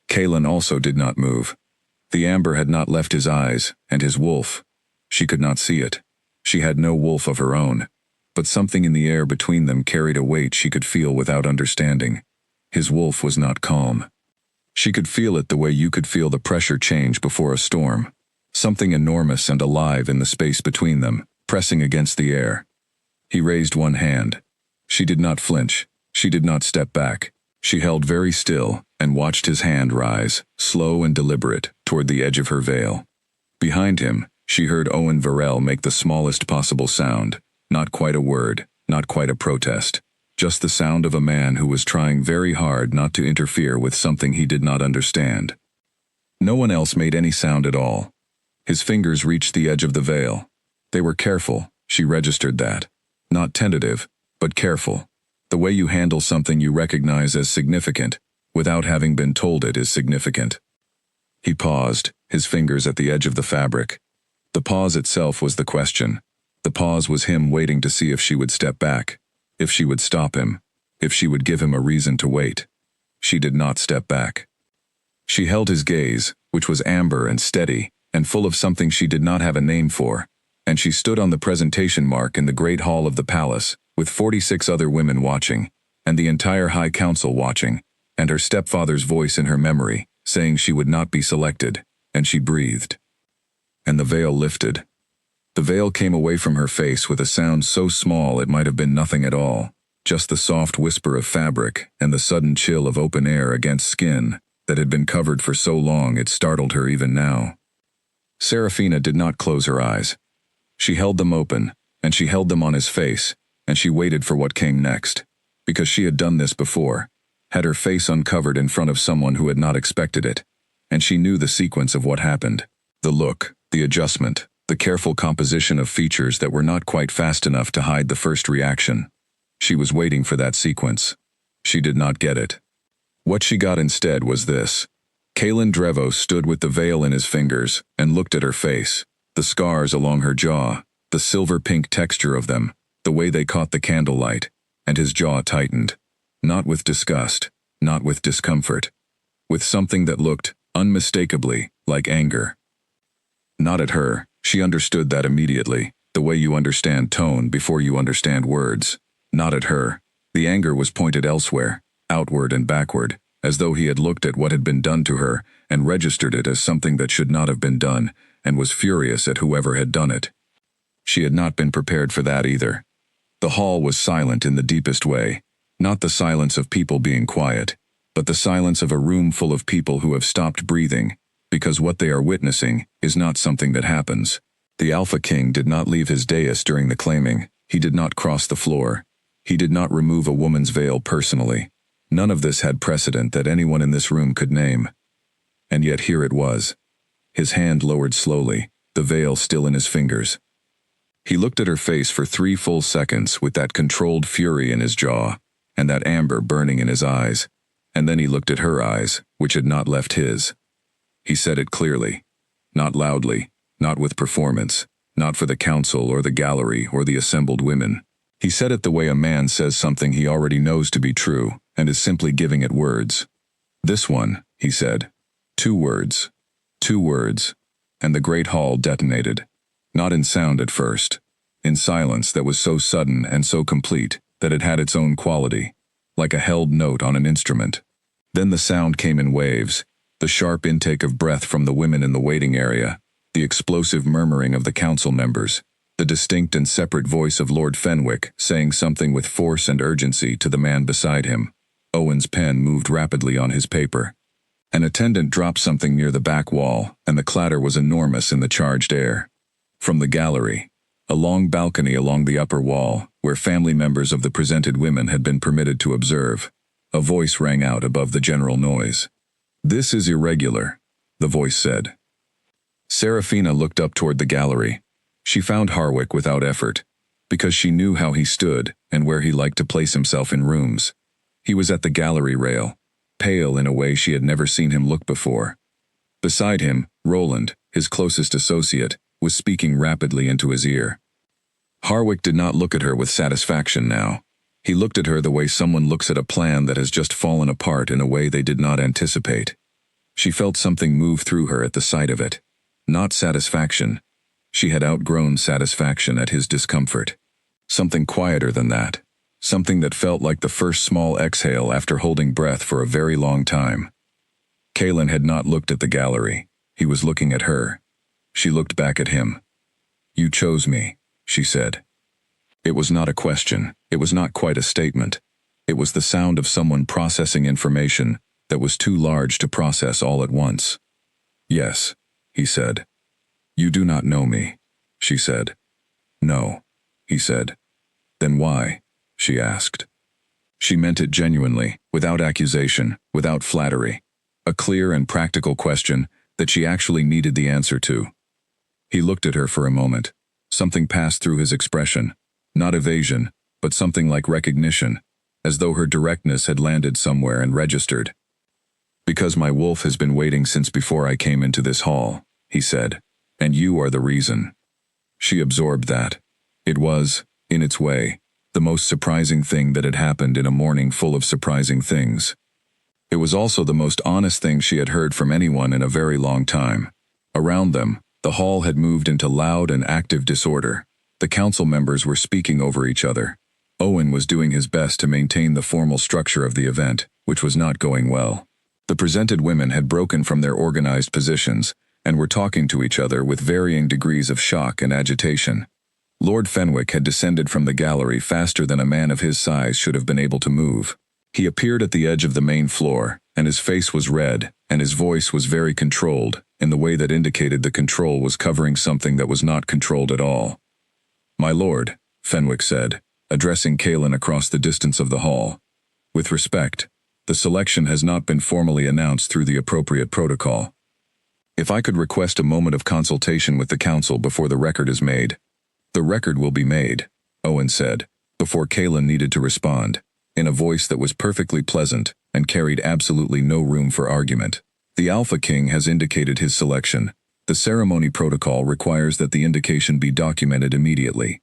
[SPEAKER 1] Kaelin also did not move. The amber had not left his eyes, and his wolf. She could not see it. She had no wolf of her own, but something in the air between them carried a weight she could feel without understanding. His wolf was not calm. She could feel it the way you could feel the pressure change before a storm. Something enormous and alive in the space between them, pressing against the air. He raised one hand. She did not flinch. She did not step back. She held very still and watched his hand rise, slow and deliberate, toward the edge of her veil. Behind him, she heard Owen Varel make the smallest possible sound, not quite a word, not quite a protest, just the sound of a man who was trying very hard not to interfere with something he did not understand. No one else made any sound at all. His fingers reached the edge of the veil. They were careful, she registered that. Not tentative, but careful. The way you handle something you recognize as significant, without having been told it is significant. He paused, his fingers at the edge of the fabric. The pause itself was the question. The pause was him waiting to see if she would step back, if she would stop him, if she would give him a reason to wait. She did not step back. She held his gaze, which was amber and steady, and full of something she did not have a name for, and she stood on the presentation mark in the great hall of the palace, with 46 other women watching, and the entire High Council watching, and her stepfather's voice in her memory, saying she would not be selected, and she breathed. And the veil lifted. The veil came away from her face with a sound so small it might have been nothing at all, just the soft whisper of fabric and the sudden chill of open air against skin that had been covered for so long it startled her even now. Seraphina did not close her eyes. She held them open, and she held them on his face, and she waited for what came next, because she had done this before, had her face uncovered in front of someone who had not expected it, and she knew the sequence of what happened. The look, the adjustment, the careful composition of features that were not quite fast enough to hide the first reaction. She was waiting for that sequence. She did not get it. What she got instead was this. Kaelin Drevo stood with the veil in his fingers and looked at her face, the scars along her jaw, the silver-pink texture of them, the way they caught the candlelight, and his jaw tightened. Not with disgust, not with discomfort, with something that looked, unmistakably, like anger. Not at her, she understood that immediately, the way you understand tone before you understand words. Not at her. The anger was pointed elsewhere, outward and backward, as though he had looked at what had been done to her and registered it as something that should not have been done, and was furious at whoever had done it. She had not been prepared for that either. The hall was silent in the deepest way, not the silence of people being quiet, but the silence of a room full of people who have stopped breathing, because what they are witnessing is not something that happens. The Alpha King did not leave his dais during the claiming. He did not cross the floor. He did not remove a woman's veil personally. None of this had precedent that anyone in this room could name. And yet here it was. His hand lowered slowly, the veil still in his fingers. He looked at her face for 3 full seconds with that controlled fury in his jaw, and that amber burning in his eyes, and then he looked at her eyes, which had not left his. He said it clearly, not loudly, not with performance, not for the council or the gallery or the assembled women. He said it the way a man says something he already knows to be true and is simply giving it words. "This one," he said. 2 words. 2 words. And the great hall detonated. Not in sound at first. In silence that was so sudden and so complete that it had its own quality, like a held note on an instrument. Then the sound came in waves, the sharp intake of breath from the women in the waiting area, the explosive murmuring of the council members, the distinct and separate voice of Lord Fenwick saying something with force and urgency to the man beside him. Owen's pen moved rapidly on his paper. An attendant dropped something near the back wall, and the clatter was enormous in the charged air. From the gallery, a long balcony along the upper wall, where family members of the presented women had been permitted to observe, a voice rang out above the general noise. "This is irregular," the voice said. Serafina looked up toward the gallery. She found Harwick without effort, because she knew how he stood and where he liked to place himself in rooms. He was at the gallery rail, pale in a way she had never seen him look before. Beside him, Roland, his closest associate, was speaking rapidly into his ear. Harwick did not look at her with satisfaction now. He looked at her the way someone looks at a plan that has just fallen apart in a way they did not anticipate. She felt something move through her at the sight of it. Not satisfaction. She had outgrown satisfaction at his discomfort. Something quieter than that. Something that felt like the first small exhale after holding breath for a very long time. Kaelin had not looked at the gallery. He was looking at her. She looked back at him. "You chose me," she said. It was not a question. It was not quite a statement. It was the sound of someone processing information that was too large to process all at once. "Yes," he said. "You do not know me," she said. "No," he said. "Then why?" she asked. She meant it genuinely, without accusation, without flattery. A clear and practical question that she actually needed the answer to. He looked at her for a moment. Something passed through his expression. Not evasion, but something like recognition, as though her directness had landed somewhere and registered. "Because my wolf has been waiting since before I came into this hall," he said, "and you are the reason." She absorbed that. It was, in its way, the most surprising thing that had happened in a morning full of surprising things. It was also the most honest thing she had heard from anyone in a very long time. Around them, the hall had moved into loud and active disorder. The council members were speaking over each other. Owen was doing his best to maintain the formal structure of the event, which was not going well. The presented women had broken from their organized positions and were talking to each other with varying degrees of shock and agitation. Lord Fenwick had descended from the gallery faster than a man of his size should have been able to move. He appeared at the edge of the main floor, and his face was red, and his voice was very controlled, in the way that indicated the control was covering something that was not controlled at all. "My lord," Fenwick said, addressing Kaelin across the distance of the hall. "With respect, the selection has not been formally announced through the appropriate protocol. If I could request a moment of consultation with the council before the record is made." "The record will be made," Owen said, before Kaelin needed to respond, in a voice that was perfectly pleasant and carried absolutely no room for argument. "The Alpha King has indicated his selection. The ceremony protocol requires that the indication be documented immediately."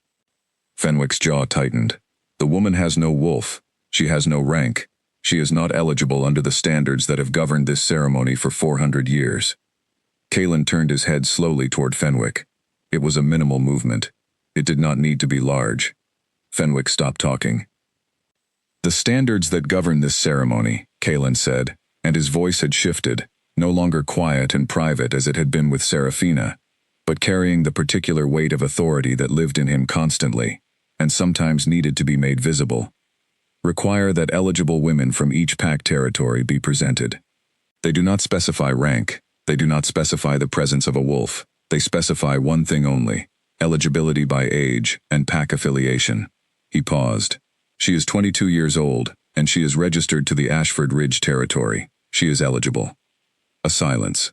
[SPEAKER 1] Fenwick's jaw tightened. "The woman has no wolf. She has no rank. She is not eligible under the standards that have governed this ceremony for 400 years. Kaelin turned his head slowly toward Fenwick. It was a minimal movement. It did not need to be large. Fenwick stopped talking. "The standards that govern this ceremony," Kaelin said, and his voice had shifted, no longer quiet and private as it had been with Serafina, but carrying the particular weight of authority that lived in him constantly, and sometimes needed to be made visible. "Require that eligible women from each pack territory be presented. They do not specify rank. They do not specify the presence of a wolf. They specify one thing only: eligibility by age and pack affiliation." He paused. "She is 22 years old, and she is registered to the Ashford Ridge territory. She is eligible." A silence.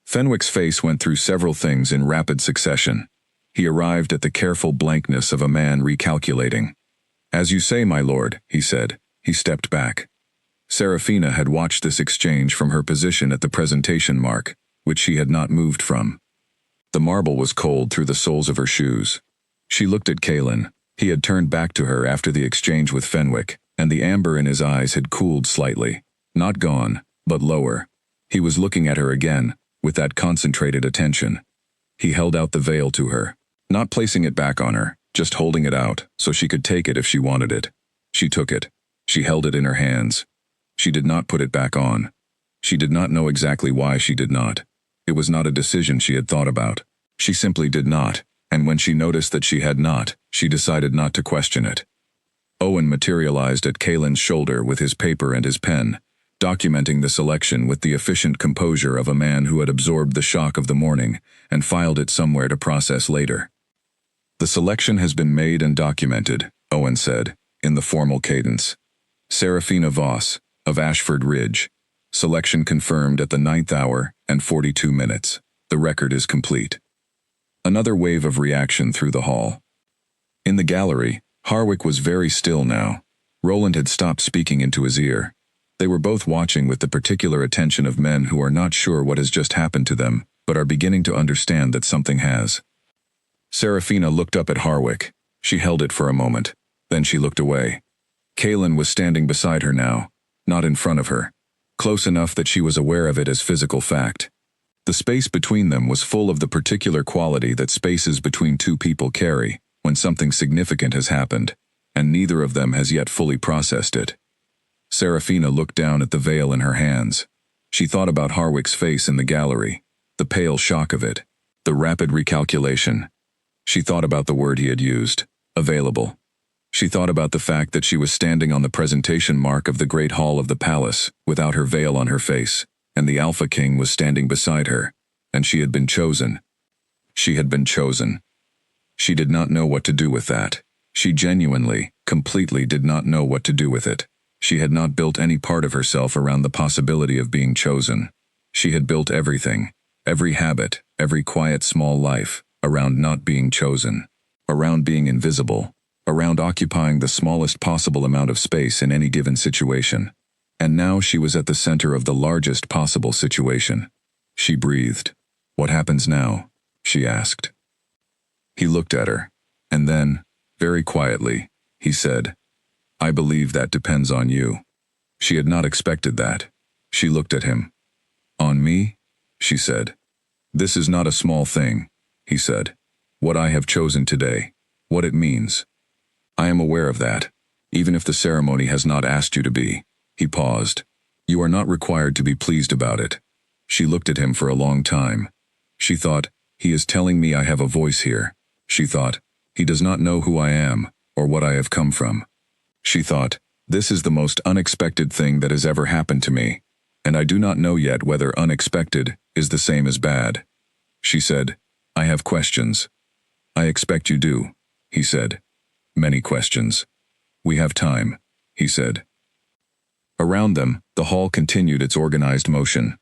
[SPEAKER 1] Fenwick's face went through several things in rapid succession. He arrived at the careful blankness of a man recalculating. "As you say, my lord," he said. He stepped back. Serafina had watched this exchange from her position at the presentation mark, which she had not moved from. The marble was cold through the soles of her shoes. She looked at Kaelin. He had turned back to her after the exchange with Fenwick, and the amber in his eyes had cooled slightly. Not gone, but lower. He was looking at her again, with that concentrated attention. He held out the veil to her, not placing it back on her, just holding it out so she could take it if she wanted it. She took it. She held it in her hands. She did not put it back on. She did not know exactly why she did not. It was not a decision she had thought about. She simply did not, and when she noticed that she had not, she decided not to question it. Owen materialized at Kaylin's shoulder with his paper and his pen, documenting the selection with the efficient composure of a man who had absorbed the shock of the morning and filed it somewhere to process later. "The selection has been made and documented," Owen said, in the formal cadence. "Serafina Voss, of Ashford Ridge. Selection confirmed at the 9th hour and 42 minutes. The record is complete." Another wave of reaction through the hall. In the gallery, Harwick was very still now. Roland had stopped speaking into his ear. They were both watching with the particular attention of men who are not sure what has just happened to them, but are beginning to understand that something has. Serafina looked up at Harwick. She held it for a moment. Then she looked away. Kaylin was standing beside her now, not in front of her, close enough that she was aware of it as physical fact. The space between them was full of the particular quality that spaces between two people carry when something significant has happened, and neither of them has yet fully processed it. Serafina looked down at the veil in her hands. She thought about Harwick's face in the gallery, the pale shock of it, the rapid recalculation. She thought about the word he had used, available. She thought about the fact that she was standing on the presentation mark of the great hall of the palace, without her veil on her face, and the Alpha King was standing beside her, and she had been chosen. She had been chosen. She did not know what to do with that. She genuinely, completely did not know what to do with it. She had not built any part of herself around the possibility of being chosen. She had built everything, every habit, every quiet small life, around not being chosen, around being invisible, around occupying the smallest possible amount of space in any given situation. And now she was at the center of the largest possible situation. She breathed. "What happens now?" she asked. He looked at her, and then, very quietly, he said, "I believe that depends on you." She had not expected that. She looked at him. "On me?" she said. "This is not a small thing," he said. "What I have chosen today, what it means. I am aware of that, even if the ceremony has not asked you to be." He paused. "You are not required to be pleased about it." She looked at him for a long time. She thought, "He is telling me I have a voice here." She thought, "He does not know who I am, or what I have come from." She thought, "This is the most unexpected thing that has ever happened to me, and I do not know yet whether unexpected is the same as bad." She said, "I have questions." "I expect you do," he said. "Many questions." "We have time," he said. Around them, the hall continued its organized motion.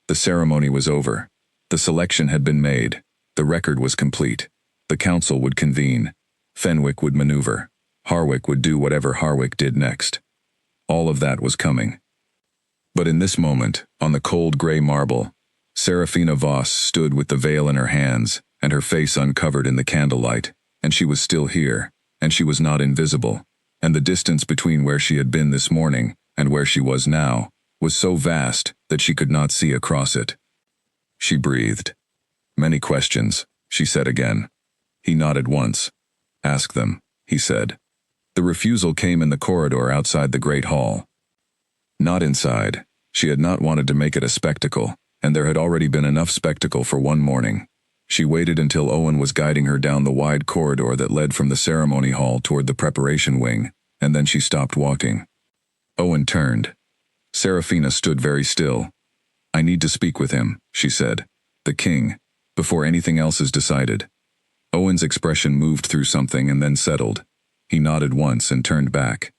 [SPEAKER 1] The ceremony was over. The selection had been made. The record was complete. The council would convene. Fenwick would maneuver. Harwick would do whatever Harwick did next. All of that was coming. But in this moment, on the cold gray marble, Serafina Voss stood with the veil in her hands and her face uncovered in the candlelight, and she was still here, and she was not invisible, and the distance between where she had been this morning and where she was now was so vast that she could not see across it. She breathed. "Many questions," she said again. He nodded once. "Ask them," he said. The refusal came in the corridor outside the great hall. Not inside. She had not wanted to make it a spectacle, and there had already been enough spectacle for one morning. She waited until Owen was guiding her down the wide corridor that led from the ceremony hall toward the preparation wing, and then she stopped walking. Owen turned. Serafina stood very still. "I need to speak with him," she said. "The king, before anything else is decided." Owen's expression moved through something and then settled. He nodded once and turned back.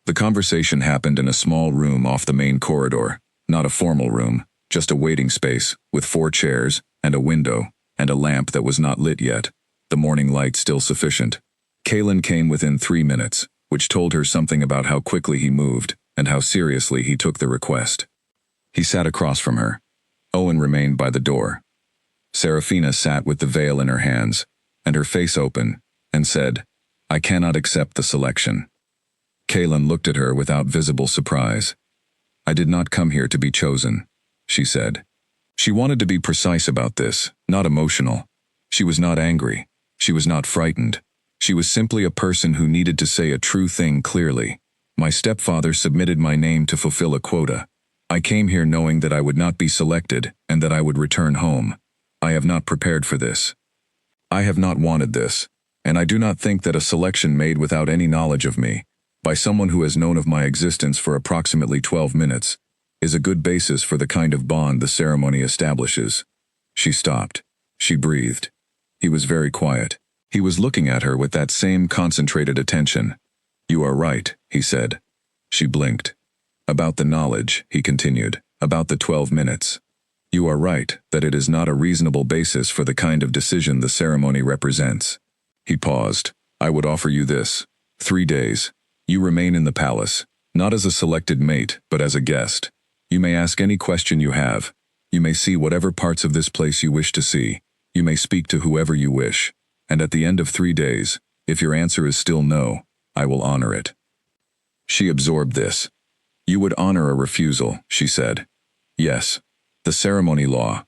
[SPEAKER 1] The conversation happened in a small room off the main corridor, not a formal room, just a waiting space, with 4 chairs, and a window, and a lamp that was not lit yet, the morning light still sufficient. Kaylin came within 3 minutes, which told her something about how quickly he moved, and how seriously he took the request. He sat across from her. Owen remained by the door. Serafina sat with the veil in her hands, and her face open, and said, "I cannot accept the selection." Kaylin looked at her without visible surprise. "I did not come here to be chosen," she said. She wanted to be precise about this, not emotional. She was not angry. She was not frightened. She was simply a person who needed to say a true thing clearly. My stepfather submitted my name to fulfill a quota. I came here knowing that I would not be selected and that I would return home. I have not prepared for this. I have not wanted this, and I do not think that a selection made without any knowledge of me, by someone who has known of my existence for approximately 12 minutes, is a good basis for the kind of bond the ceremony establishes. She stopped. She breathed. He was very quiet. He was looking at her with that same concentrated attention. You are right, he said. She blinked. About the knowledge, he continued, about the 12 minutes. You are right that it is not a reasonable basis for the kind of decision the ceremony represents. He paused. I would offer you this. 3 days. You remain in the palace, not as a selected mate, but as a guest. You may ask any question you have. You may see whatever parts of this place you wish to see. You may speak to whoever you wish. And at the end of 3 days, if your answer is still no, I will honor it. She absorbed this. You would honor a refusal, she said. Yes. The ceremony law.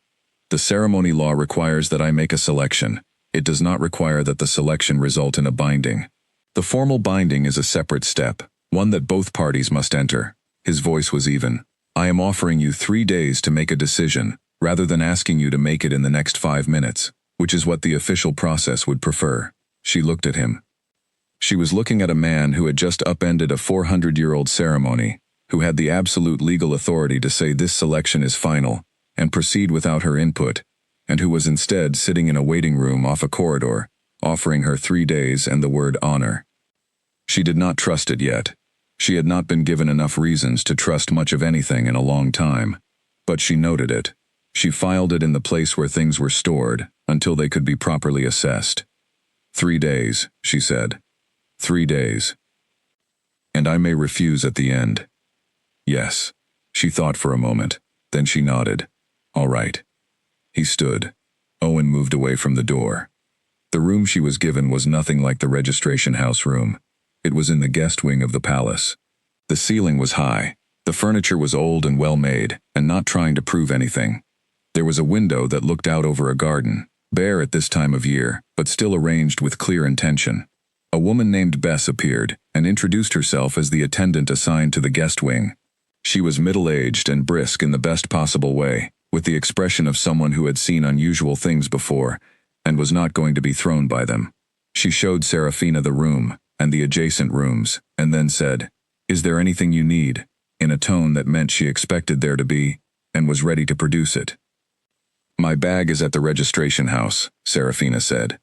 [SPEAKER 1] The ceremony law requires that I make a selection. It does not require that the selection result in a binding. The formal binding is a separate step, one that both parties must enter. His voice was even. I am offering you 3 days to make a decision, rather than asking you to make it in the next 5 minutes, which is what the official process would prefer. She looked at him. She was looking at a man who had just upended a 400-year-old ceremony, who had the absolute legal authority to say this selection is final, and proceed without her input, and who was instead sitting in a waiting room off a corridor, offering her 3 days and the word honor. She did not trust it yet. She had not been given enough reasons to trust much of anything in a long time, but she noted it. She filed it in the place where things were stored, until they could be properly assessed. 3 days, she said. 3 days. And I may refuse at the end. Yes. She thought for a moment, then she nodded. All right. He stood. Owen moved away from the door. The room she was given was nothing like the registration house room. It was in the guest wing of the palace. The ceiling was high. The furniture was old and well made, and not trying to prove anything. There was a window that looked out over a garden, bare at this time of year, but still arranged with clear intention. A woman named Bess appeared, and introduced herself as the attendant assigned to the guest wing. She was middle-aged and brisk in the best possible way, with the expression of someone who had seen unusual things before, and was not going to be thrown by them. She showed Serafina the room, and the adjacent rooms, and then said, Is there anything you need? In a tone that meant she expected there to be, and was ready to produce it. My bag is at the registration house, Serafina said.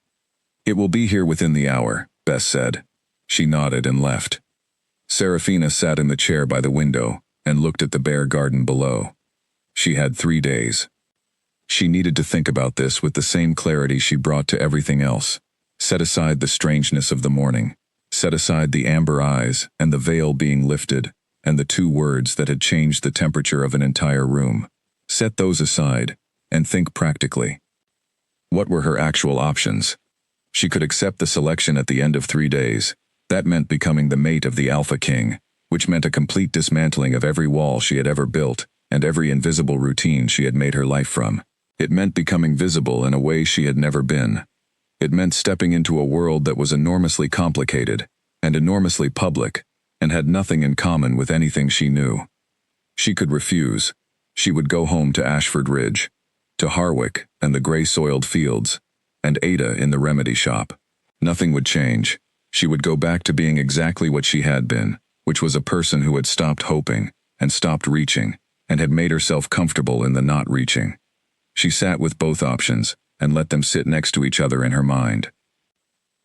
[SPEAKER 1] It will be here within the hour, Bess said. She nodded and left. Serafina sat in the chair by the window, and looked at the bare garden below. She had 3 days. She needed to think about this with the same clarity she brought to everything else. Set aside the strangeness of the morning. Set aside the amber eyes and the veil being lifted, and the 2 words that had changed the temperature of an entire room. Set those aside, and think practically. What were her actual options? She could accept the selection at the end of 3 days. That meant becoming the mate of the Alpha King, which meant a complete dismantling of every wall she had ever built, and every invisible routine she had made her life from. It meant becoming visible in a way she had never been. It meant stepping into a world that was enormously complicated, and enormously public, and had nothing in common with anything she knew. She could refuse. She would go home to Ashford Ridge, to Harwick and the gray-soiled fields, and Ada in the remedy shop. Nothing would change. She would go back to being exactly what she had been, which was a person who had stopped hoping, and stopped reaching, and had made herself comfortable in the not reaching. She sat with both options, and let them sit next to each other in her mind.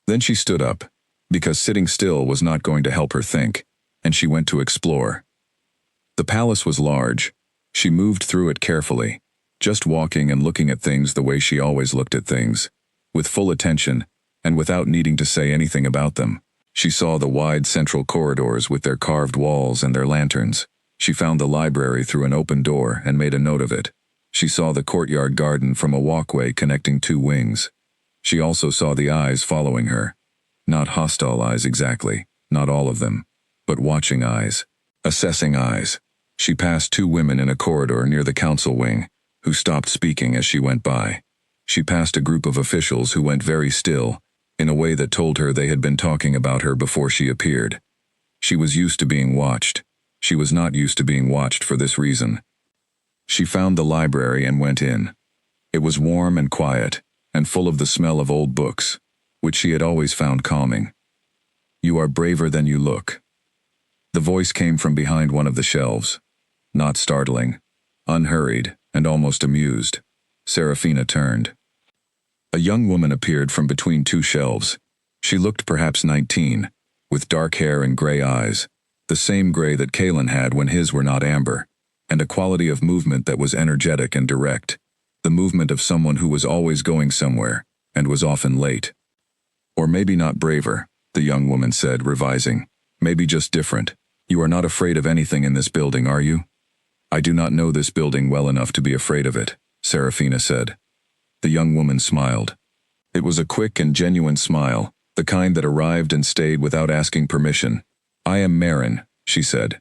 [SPEAKER 1] Then she stood up, because sitting still was not going to help her think, and she went to explore. The palace was large. She moved through it carefully, just walking and looking at things the way she always looked at things, with full attention, and without needing to say anything about them. She saw the wide central corridors with their carved walls and their lanterns. She found the library through an open door and made a note of it. She saw the courtyard garden from a walkway connecting 2 wings. She also saw the eyes following her. Not hostile eyes exactly, not all of them, but watching eyes, assessing eyes. She passed two women in a corridor near the council wing, who stopped speaking as she went by. She passed a group of officials who went very still, in a way that told her they had been talking about her before she appeared. She was used to being watched. She was not used to being watched for this reason. She found the library and went in. It was warm and quiet, and full of the smell of old books, which she had always found calming. "You are braver than you look." The voice came from behind one of the shelves. Not startling, unhurried, and almost amused. Serafina turned. A young woman appeared from between two shelves. She looked perhaps 19, with dark hair and gray eyes, the same gray that Kalen had when his were not amber, and a quality of movement that was energetic and direct, the movement of someone who was always going somewhere, and was often late. "Or maybe not braver," the young woman said, revising. "Maybe just different. You are not afraid of anything in this building, are you?" "I do not know this building well enough to be afraid of it," Serafina said. The young woman smiled. It was a quick and genuine smile, the kind that arrived and stayed without asking permission. "I am Marin," she said.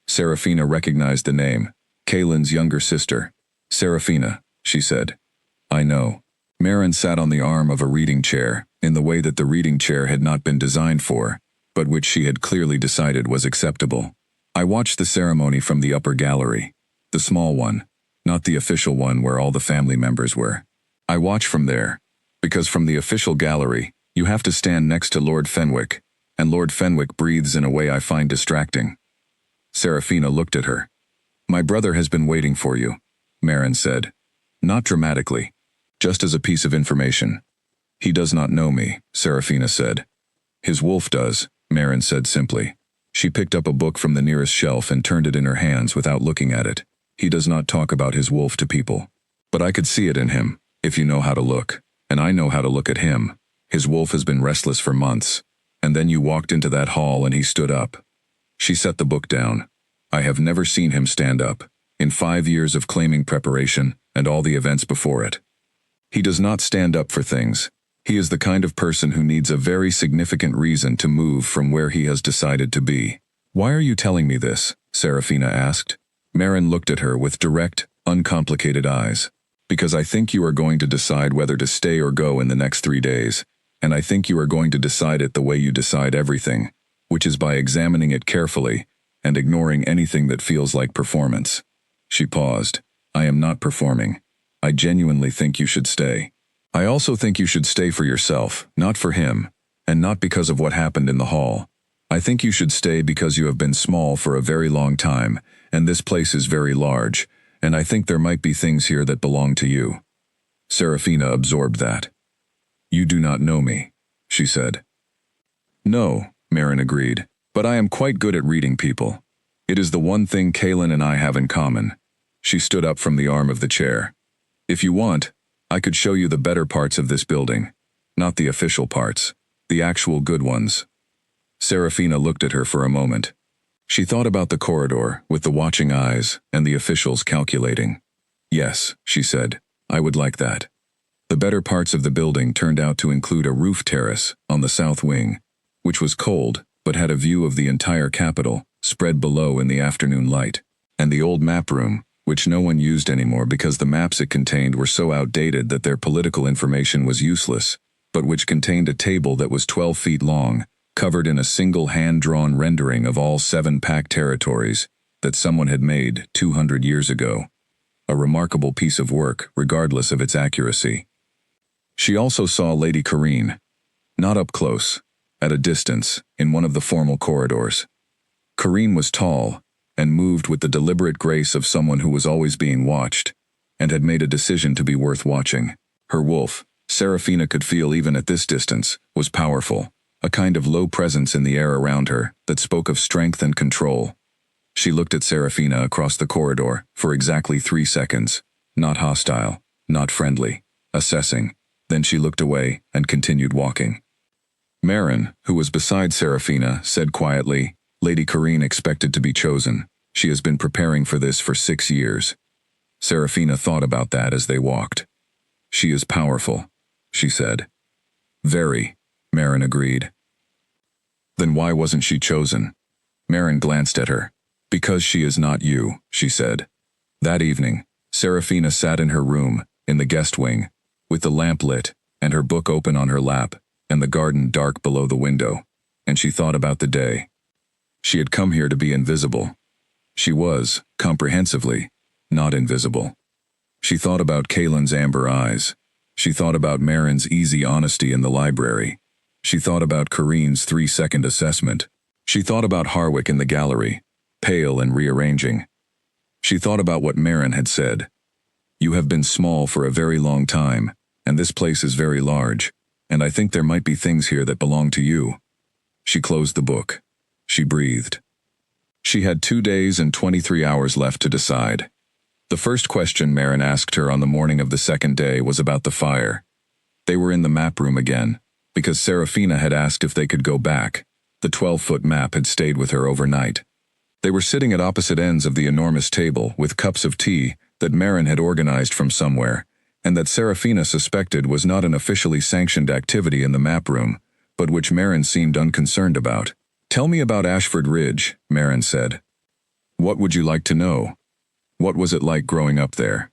[SPEAKER 1] Serafina recognized the name, Kalen's younger sister. "Serafina," she said. "I know." Marin sat on the arm of a reading chair, in the way that the reading chair had not been designed for, but which she had clearly decided was acceptable. "I watched the ceremony from the upper gallery, the small one, not the official one where all the family members were. I watch from there, because from the official gallery, you have to stand next to Lord Fenwick, and Lord Fenwick breathes in a way I find distracting." Serafina looked at her. "My brother has been waiting for you," Marin said. Not dramatically, just as a piece of information. "He does not know me," Serafina said. "His wolf does," Marin said simply. She picked up a book from the nearest shelf and turned it in her hands without looking at it. "He does not talk about his wolf to people. But I could see it in him, if you know how to look, and I know how to look at him. His wolf has been restless for months, and then you walked into that hall and he stood up." She set the book down. "I have never seen him stand up, in 5 years of claiming preparation and all the events before it. He does not stand up for things. He is the kind of person who needs a very significant reason to move from where he has decided to be." "Why are you telling me this?" Serafina asked. Marin looked at her with direct, uncomplicated eyes. "Because I think you are going to decide whether to stay or go in the next 3 days, and I think you are going to decide it the way you decide everything, which is by examining it carefully and ignoring anything that feels like performance." She paused. "I am not performing. I genuinely think you should stay. I also think you should stay for yourself, not for him, and not because of what happened in the hall. I think you should stay because you have been small for a very long time, and this place is very large, and I think there might be things here that belong to you." Serafina absorbed that. "You do not know me," she said. "No," Marin agreed, "but I am quite good at reading people. It is the one thing Kalen and I have in common." She stood up from the arm of the chair. "If you want, I could show you the better parts of this building. Not the official parts, the actual good ones." Serafina looked at her for a moment. She thought about the corridor, with the watching eyes, and the officials calculating. "Yes," she said, "I would like that." The better parts of the building turned out to include a roof terrace on the south wing, which was cold, but had a view of the entire capital, spread below in the afternoon light, and the old map room, which no one used anymore because the maps it contained were so outdated that their political information was useless, but which contained a table that was 12 feet long, covered in a single hand-drawn rendering of all 7 pack territories that someone had made 200 years ago. A remarkable piece of work, regardless of its accuracy. She also saw Lady Corrine, not up close, at a distance, in one of the formal corridors. Corrine was tall, and moved with the deliberate grace of someone who was always being watched, and had made a decision to be worth watching. Her wolf, Serafina could feel even at this distance, was powerful, a kind of low presence in the air around her that spoke of strength and control. She looked at Serafina across the corridor for exactly 3 seconds, not hostile, not friendly, assessing. Then she looked away and continued walking. Marin, who was beside Serafina, said quietly, "Lady Corrine expected to be chosen. She has been preparing for this for 6 years." Serafina thought about that as they walked. "She is powerful," she said. "Very," Marin agreed. "Then why wasn't she chosen?" Marin glanced at her. Because she is not you, she said. That evening, Serafina sat in her room, in the guest wing, with the lamp lit, and her book open on her lap, and the garden dark below the window, and she thought about the day. She had come here to be invisible. She was, comprehensively, not invisible. She thought about Kaylin's amber eyes. She thought about Marin's easy honesty in the library. She thought about Kareen's 3-second assessment. She thought about Harwick in the gallery, pale and rearranging. She thought about what Marin had said. You have been small for a very long time, and this place is very large, and I think there might be things here that belong to you. She closed the book. She breathed. She had 2 days and 23 hours left to decide. The first question Marin asked her on the morning of the second day was about the fire. They were in the map room again, because Serafina had asked if they could go back. The 12-foot map had stayed with her overnight. They were sitting at opposite ends of the enormous table with cups of tea that Marin had organized from somewhere, and that Serafina suspected was not an officially sanctioned activity in the map room, but which Marin seemed unconcerned about. Tell me about Ashford Ridge, Marin said. What would you like to know? What was it like growing up there?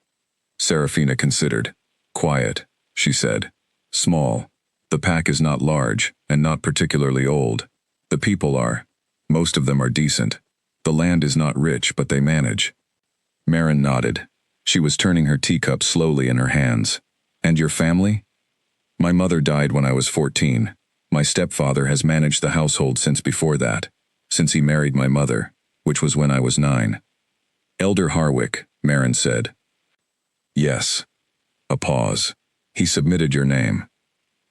[SPEAKER 1] Serafina considered. Quiet, she said. Small. The pack is not large, and not particularly old. The people are. Most of them are decent. The land is not rich, but they manage. Marin nodded. She was turning her teacup slowly in her hands. And your family? My mother died when I was 14. My stepfather has managed the household since before that, since he married my mother, which was when I was 9. Elder Harwick, Marin said. Yes. A pause. He submitted your name.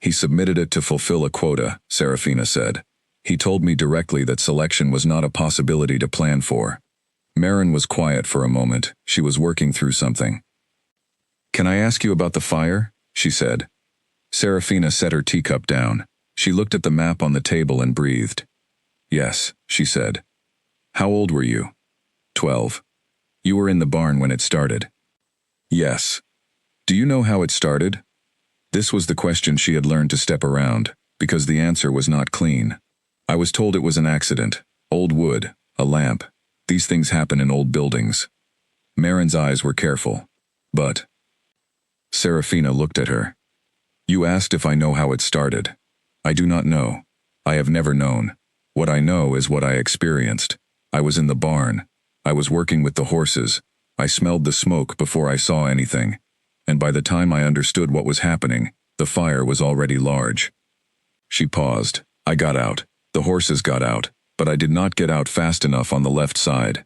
[SPEAKER 1] He submitted it to fulfill a quota, Serafina said. He told me directly that selection was not a possibility to plan for. Marin was quiet for a moment. She was working through something. Can I ask you about the fire? She said. Serafina set her teacup down. She looked at the map on the table and breathed. Yes, she said. How old were you? 12. You were in the barn when it started. Yes. Do you know how it started? This was the question she had learned to step around, because the answer was not clean. I was told it was an accident. Old wood, a lamp. These things happen in old buildings. Marin's eyes were careful. But... Serafina looked at her. You asked if I know how it started. I do not know. I have never known. What I know is what I experienced. I was in the barn. I was working with the horses. I smelled the smoke before I saw anything. And by the time I understood what was happening, the fire was already large. She paused. I got out. The horses got out, but I did not get out fast enough on the left side.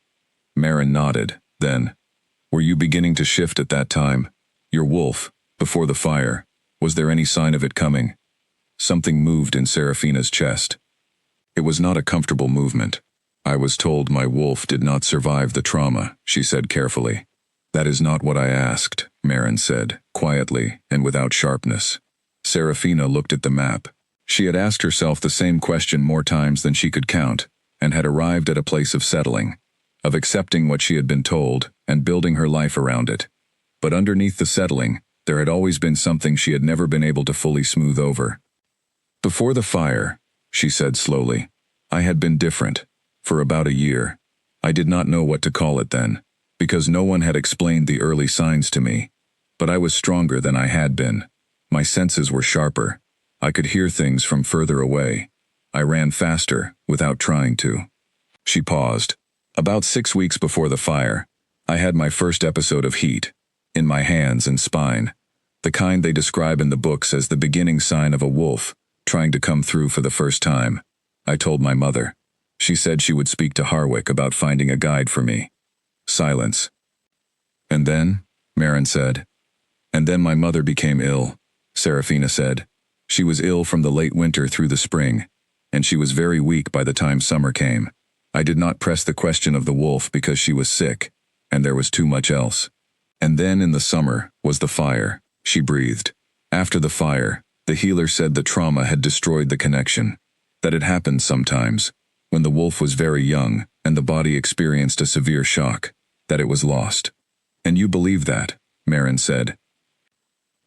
[SPEAKER 1] Marin nodded. Then, were you beginning to shift at that time? Your wolf, before the fire, was there any sign of it coming? Something moved in Serafina's chest. It was not a comfortable movement. I was told my wolf did not survive the trauma, she said carefully. That is not what I asked, Marin said, quietly and without sharpness. Serafina looked at the map. She had asked herself the same question more times than she could count, and had arrived at a place of settling, of accepting what she had been told and building her life around it. But underneath the settling, there had always been something she had never been able to fully smooth over. Before the fire, she said slowly, I had been different. For about a year. I did not know what to call it then, because no one had explained the early signs to me. But I was stronger than I had been. My senses were sharper. I could hear things from further away. I ran faster, without trying to. She paused. About 6 weeks before the fire, I had my first episode of heat, in my hands and spine, the kind they describe in the books as the beginning sign of a wolf, trying to come through for the first time. I told my mother. She said she would speak to Harwick about finding a guide for me. Silence. And then, Marin said. And then my mother became ill, Serafina said. She was ill from the late winter through the spring, and she was very weak by the time summer came. I did not press the question of the wolf because she was sick, and there was too much else. And then in the summer was the fire, she breathed. After the fire, the healer said the trauma had destroyed the connection, that it happened sometimes, when the wolf was very young and the body experienced a severe shock, that it was lost. And you believe that, Marin said.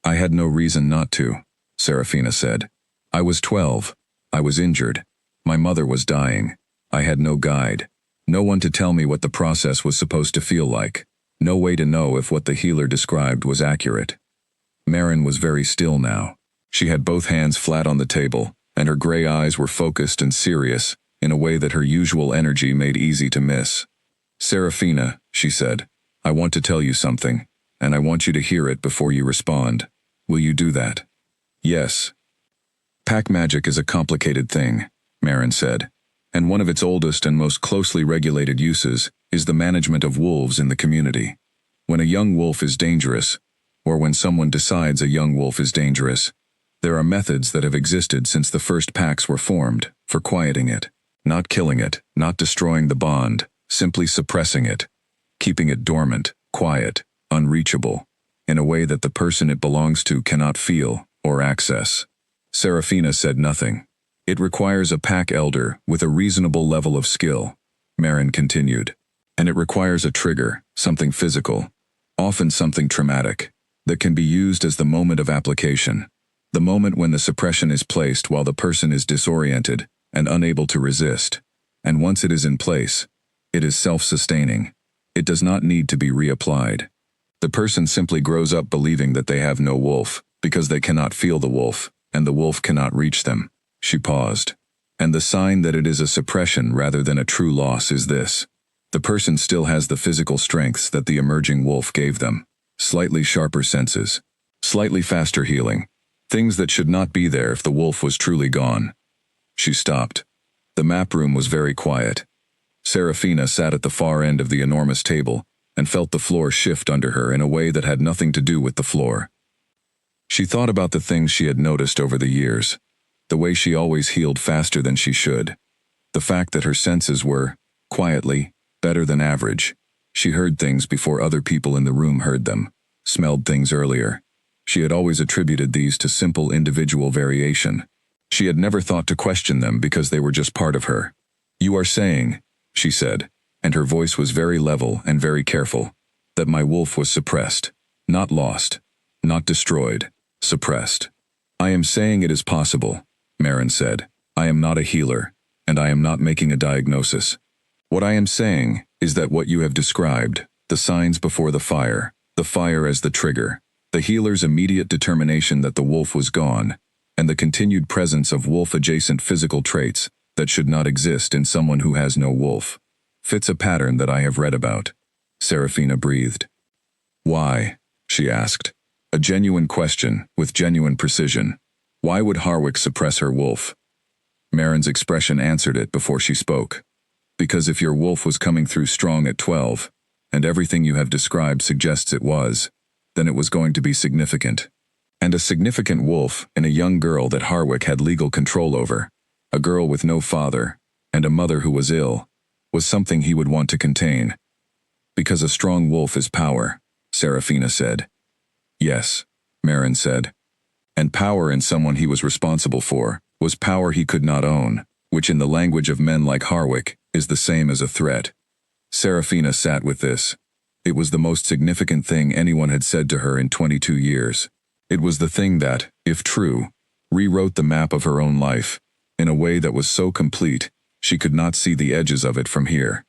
[SPEAKER 1] I had no reason not to, Serafina said. I was 12. I was injured. My mother was dying. I had no guide. No one to tell me what the process was supposed to feel like. No way to know if what the healer described was accurate. Marin was very still now. She had both hands flat on the table, and her gray eyes were focused and serious, in a way that her usual energy made easy to miss. "Serafina," she said, "I want to tell you something, and I want you to hear it before you respond. Will you do that?" "Yes." "Pack magic is a complicated thing," Marin said, "and one of its oldest and most closely regulated uses is the management of wolves in the community. When a young wolf is dangerous, or when someone decides a young wolf is dangerous, there are methods that have existed since the first packs were formed for quieting it. Not killing it, not destroying the bond, simply suppressing it, keeping it dormant, quiet, unreachable, in a way that the person it belongs to cannot feel or access." Serafina said nothing. "It requires a pack elder with a reasonable level of skill," Marin continued. "And it requires a trigger, something physical, often something traumatic, that can be used as the moment of application, the moment when the suppression is placed while the person is disoriented and unable to resist. And once it is in place, it is self-sustaining. It does not need to be reapplied. The person simply grows up believing that they have no wolf, because they cannot feel the wolf, and the wolf cannot reach them." She paused. "And the sign that it is a suppression rather than a true loss is this. The person still has the physical strengths that the emerging wolf gave them. Slightly sharper senses. Slightly faster healing. Things that should not be there if the wolf was truly gone." She stopped. The map room was very quiet. Serafina sat at the far end of the enormous table and felt the floor shift under her in a way that had nothing to do with the floor. She thought about the things she had noticed over the years. The way she always healed faster than she should. The fact that her senses were, quietly, better than average. She heard things before other people in the room heard them, smelled things earlier. She had always attributed these to simple individual variation. She had never thought to question them because they were just part of her. "You are saying," she said, and her voice was very level and very careful, "that my wolf was suppressed, not lost, not destroyed, suppressed." "I am saying it is possible," Marin said. "I am not a healer, and I am not making a diagnosis. What I am saying is that what you have described, the signs before the fire as the trigger, the healer's immediate determination that the wolf was gone, and the continued presence of wolf-adjacent physical traits that should not exist in someone who has no wolf, fits a pattern that I have read about." Serafina breathed. "Why?" she asked. A genuine question, with genuine precision. Why would Harwick suppress her wolf? Marin's expression answered it before she spoke. "Because if your wolf was coming through strong at 12, and everything you have described suggests it was, then it was going to be significant. And a significant wolf in a young girl that Harwick had legal control over, a girl with no father, and a mother who was ill, was something he would want to contain. Because a strong wolf is power," Serafina said. "Yes," Marin said. "And power in someone he was responsible for was power he could not own, which in the language of men like Harwick is the same as a threat." Serafina sat with this. It was the most significant thing anyone had said to her in 22 years. It was the thing that, if true, rewrote the map of her own life, in a way that was so complete, she could not see the edges of it from here.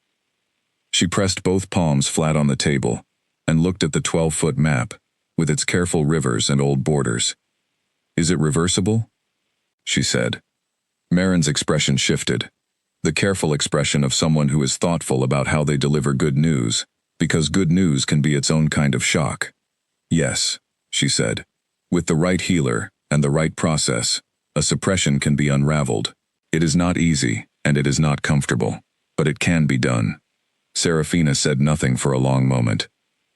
[SPEAKER 1] She pressed both palms flat on the table, and looked at the 12-foot map, with its careful rivers and old borders. "Is it reversible?" she said. Marin's expression shifted. The careful expression of someone who is thoughtful about how they deliver good news, because good news can be its own kind of shock. "Yes," she said. "With the right healer, and the right process, a suppression can be unraveled. It is not easy, and it is not comfortable, but it can be done." Serafina said nothing for a long moment.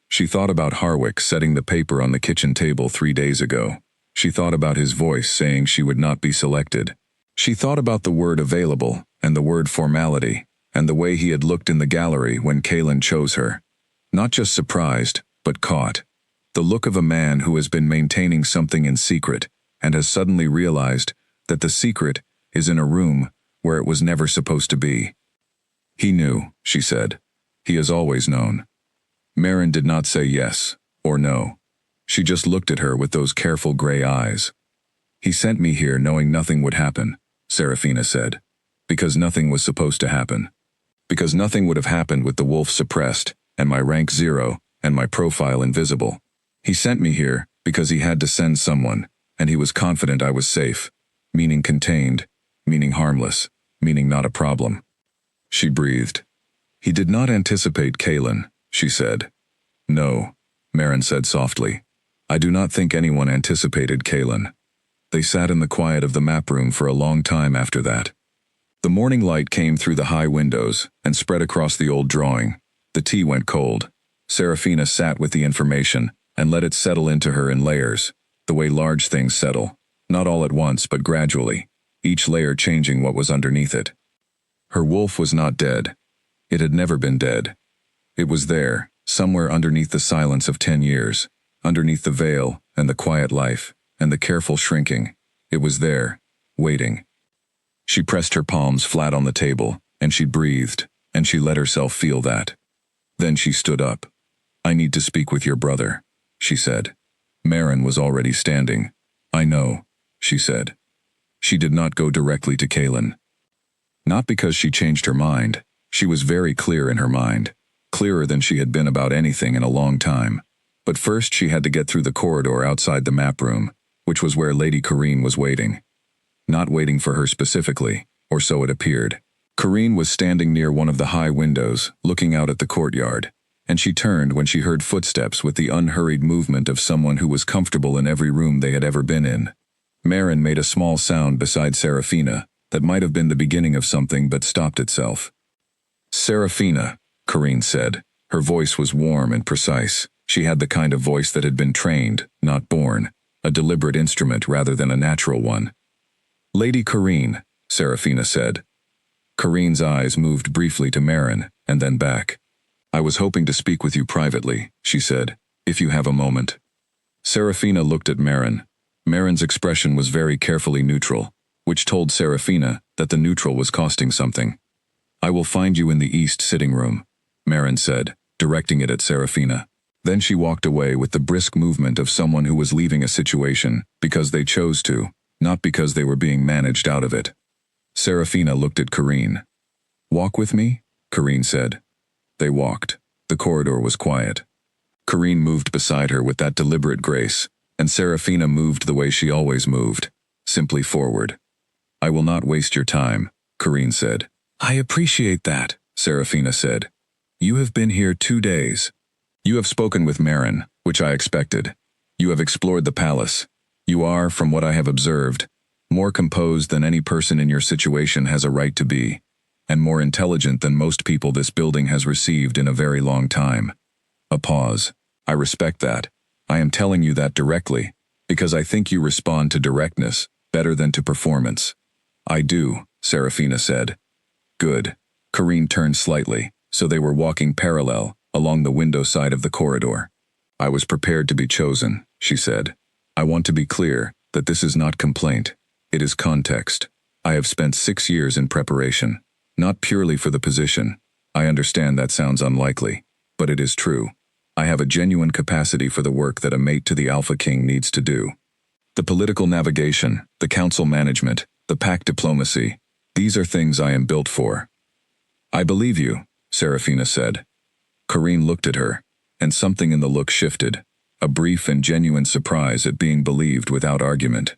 [SPEAKER 1] She thought about Harwick setting the paper on the kitchen table 3 days ago. She thought about his voice saying she would not be selected. She thought about the word available, and the word formality, and the way he had looked in the gallery when Kaelin chose her. Not just surprised, but caught. The look of a man who has been maintaining something in secret, and has suddenly realized that the secret is in a room where it was never supposed to be. "He knew," she said. "He has always known." Marin did not say yes, or no. She just looked at her with those careful gray eyes. "He sent me here knowing nothing would happen," Serafina said. "Because nothing was supposed to happen. because nothing would have happened with the wolf suppressed, and my rank 0, and my profile invisible. He sent me here because he had to send someone, and he was confident I was safe, meaning contained, meaning harmless, meaning not a problem. She breathed. He did not anticipate Kaelin, she said. No, Marin said softly. I do not think anyone anticipated Kaelin. They sat in the quiet of the map room for a long time after that. The morning light came through the high windows and spread across the old drawing. The tea went cold. Serafina sat with the information and let it settle into her in layers, the way large things settle, not all at once but gradually, each layer changing what was underneath it. Her wolf was not dead. It had never been dead. It was there, somewhere underneath the silence of 10 years, underneath the veil and the quiet life and the careful shrinking. It was there, waiting. She pressed her palms flat on the table, and she breathed, and she let herself feel that. Then she stood up. I need to speak with your brother, she said. Marin was already standing. I know, she said. She did not go directly to Kaelin. Not because she changed her mind. She was very clear in her mind, clearer than she had been about anything in a long time. But first she had to get through the corridor outside the map room, which was where Lady Corrine was waiting. Not waiting for her specifically, or so it appeared. Corrine was standing near one of the high windows, looking out at the courtyard, and she turned when she heard footsteps with the unhurried movement of someone who was comfortable in every room they had ever been in. Marin made a small sound beside Serafina that might have been the beginning of something but stopped itself. Serafina, Corrine said. Her voice was warm and precise. She had the kind of voice that had been trained, not born, a deliberate instrument rather than a natural one. Lady Corrine, Serafina said. Corine's eyes moved briefly to Marin, and then back. I was hoping to speak with you privately, she said, if you have a moment. Serafina looked at Marin. Marin's expression was very carefully neutral, which told Serafina that the neutral was costing something. I will find you in the east sitting room, Marin said, directing it at Serafina. Then she walked away with the brisk movement of someone who was leaving a situation because they chose to, not because they were being managed out of it. Serafina looked at Corrine. Walk with me? Corrine said. They walked. The corridor was quiet. Corrine moved beside her with that deliberate grace, and Serafina moved the way she always moved, simply forward. I will not waste your time, Corrine said. I appreciate that, Serafina said. You have been here 2 days. You have spoken with Marin, which I expected. You have explored the palace. You are, from what I have observed, more composed than any person in your situation has a right to be, and more intelligent than most people this building has received in a very long time. A pause. I respect that. I am telling you that directly, because I think you respond to directness better than to performance. I do, Serafina said. Good. Corrine turned slightly, so they were walking parallel, along the window side of the corridor. I was prepared to be chosen, she said. I want to be clear that this is not complaint. It is context. I have spent 6 years in preparation, not purely for the position. I understand that sounds unlikely, but it is true. I have a genuine capacity for the work that a mate to the Alpha King needs to do. The political navigation, the council management, the pact diplomacy, these are things I am built for. I believe you, Serafina said. Corrine looked at her, and something in the look shifted, a brief and genuine surprise at being believed without argument.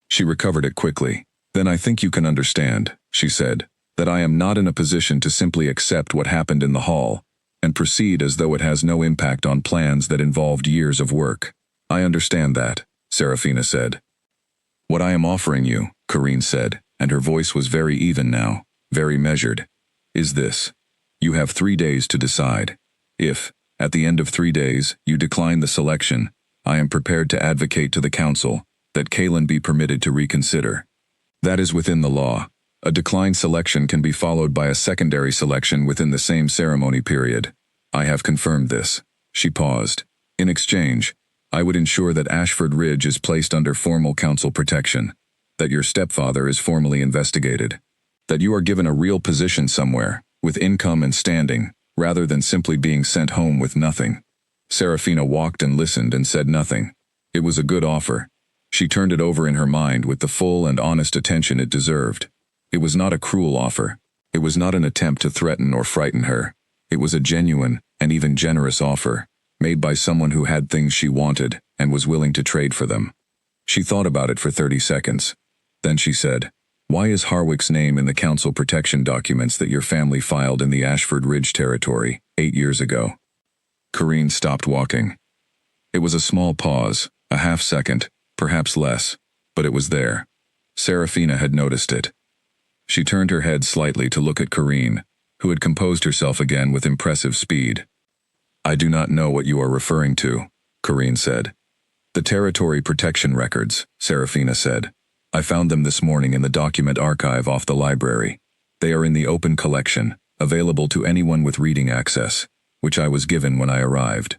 [SPEAKER 1] She recovered it quickly. Then I think you can understand, she said, that I am not in a position to simply accept what happened in the hall and proceed as though it has no impact on plans that involved years of work. I understand that, Serafina said. What I am offering you, Corrine said, and her voice was very even now, very measured, is this. You have 3 days to decide. If, at the end of 3 days, you decline the selection, I am prepared to advocate to the council that Kaelin be permitted to reconsider. That is within the law. A declined selection can be followed by a secondary selection within the same ceremony period. I have confirmed this. She paused. In exchange, I would ensure that Ashford Ridge is placed under formal council protection, that your stepfather is formally investigated, that you are given a real position somewhere, with income and standing, rather than simply being sent home with nothing. Serafina walked and listened and said nothing. It was a good offer. She turned it over in her mind with the full and honest attention it deserved. It was not a cruel offer. It was not an attempt to threaten or frighten her. It was a genuine and even generous offer, made by someone who had things she wanted and was willing to trade for them. She thought about it for 30 seconds. Then she said, "Why is Harwick's name in the council protection documents that your family filed in the Ashford Ridge territory 8 years ago?" Corrine stopped walking. It was a small pause, a half second, perhaps less, but it was there. Serafina had noticed it. She turned her head slightly to look at Corrine, who had composed herself again with impressive speed. "I do not know what you are referring to," Corrine said. "The territory protection records," Serafina said. "I found them this morning in the document archive off the library. They are in the open collection, available to anyone with reading access, which I was given when I arrived.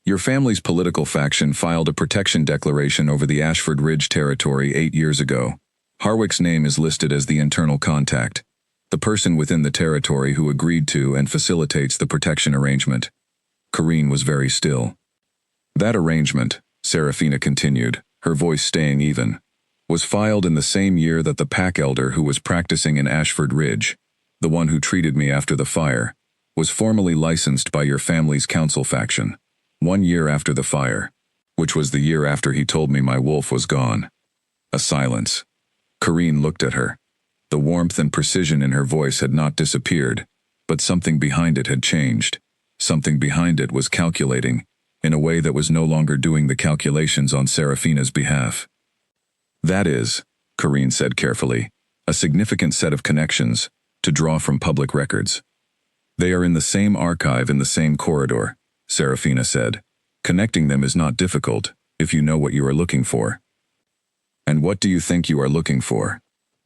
[SPEAKER 1] Your family's political faction filed a protection declaration over the Ashford Ridge territory 8 years ago. Harwick's name is listed as the internal contact, the person within the territory who agreed to and facilitates the protection arrangement." Corrine was very still. "That arrangement," Serafina continued, her voice staying even, "was filed in the same year that the pack elder who was practicing in Ashford Ridge, the one who treated me after the fire, was formally licensed by your family's council faction. 1 year after the fire, which was the year after he told me my wolf was gone." A silence. Corrine looked at her. The warmth and precision in her voice had not disappeared, but something behind it had changed. Something behind it was calculating, in a way that was no longer doing the calculations on Serafina's behalf. "That is," Corrine said carefully, "a significant set of connections, to draw from public records. They are in the same archive in the same corridor," Serafina said. "Connecting them is not difficult, if you know what you are looking for." "And what do you think you are looking for?"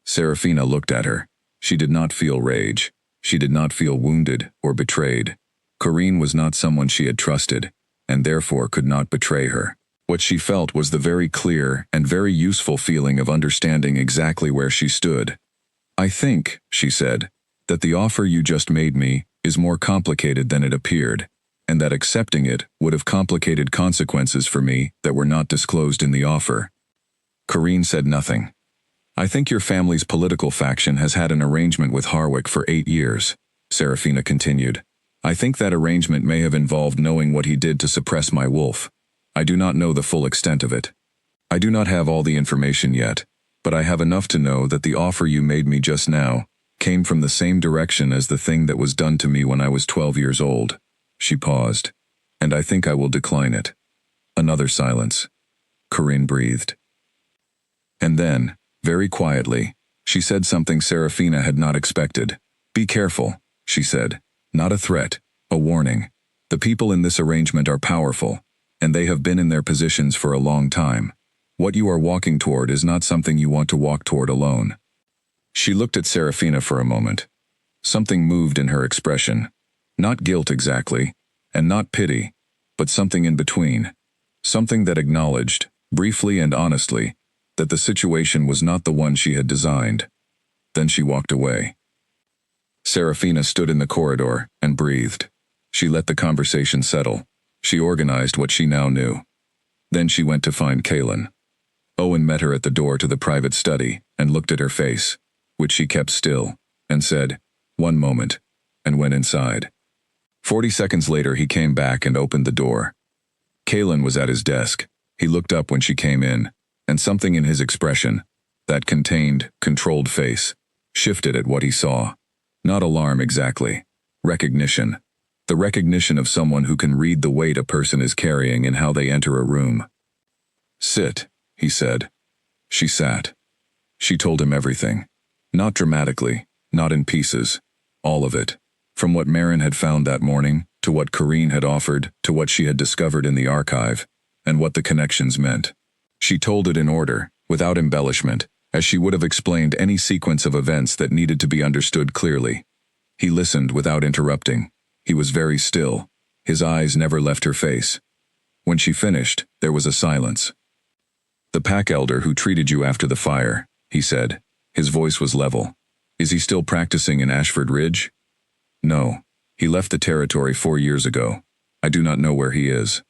[SPEAKER 1] Serafina looked at her. She did not feel rage. She did not feel wounded or betrayed. Corrine was not someone she had trusted, and therefore could not betray her. What she felt was the very clear and very useful feeling of understanding exactly where she stood. "I think," she said, "that the offer you just made me is more complicated than it appeared, and that accepting it would have complicated consequences for me that were not disclosed in the offer." Corrine said nothing. "I think your family's political faction has had an arrangement with Harwick for 8 years, Serafina continued. "I think that arrangement may have involved knowing what he did to suppress my wolf. I do not know the full extent of it. I do not have all the information yet, but I have enough to know that the offer you made me just now came from the same direction as the thing that was done to me when I was 12 years old." She paused. "And I think I will decline it." Another silence. Corrine breathed. And then, very quietly, she said something Serafina had not expected. "Be careful," she said. "Not a threat, a warning. The people in this arrangement are powerful, and they have been in their positions for a long time. What you are walking toward is not something you want to walk toward alone." She looked at Serafina for a moment. Something moved in her expression. Not guilt exactly, and not pity, but something in between. Something that acknowledged, briefly and honestly, that the situation was not the one she had designed. Then she walked away. Serafina stood in the corridor and breathed. She let the conversation settle. She organized what she now knew. Then she went to find Kaylin. Owen met her at the door to the private study and looked at her face, which she kept still, and said, "One moment," and went inside. 40 seconds later he came back and opened the door. Kaylin was at his desk. He looked up when she came in, and something in his expression, that contained, controlled face, shifted at what he saw. Not alarm exactly. Recognition. The recognition of someone who can read the weight a person is carrying in how they enter a room. "Sit," he said. She sat. She told him everything. Not dramatically, not in pieces. All of it. From what Marin had found that morning, to what Corrine had offered, to what she had discovered in the archive, and what the connections meant. She told it in order, without embellishment, as she would have explained any sequence of events that needed to be understood clearly. He listened without interrupting. He was very still. His eyes never left her face. When she finished, there was a silence. "The pack elder who treated you after the fire," he said. His voice was level. "Is he still practicing in Ashford Ridge?" "No. He left the territory 4 years ago. I do not know where he is."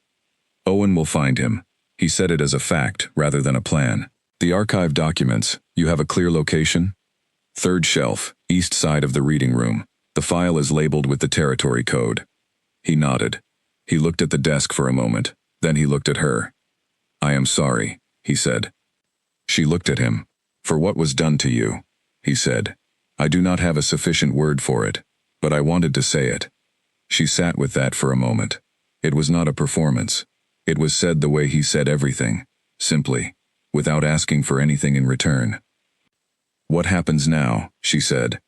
[SPEAKER 1] "Owen will find him." He said it as a fact rather than a plan. "The archive documents, you have a clear location?" Third shelf, east side of the reading room. The file is labeled with the territory code. He nodded. He looked at the desk for a moment, then he looked at her. I am sorry, he said. She looked at him. For what was done to you, he said. I do not have a sufficient word for it, but I wanted to say it. She sat with that for a moment. It was not a performance. It was said the way he said everything, simply, without asking for anything in return. What happens now, she said.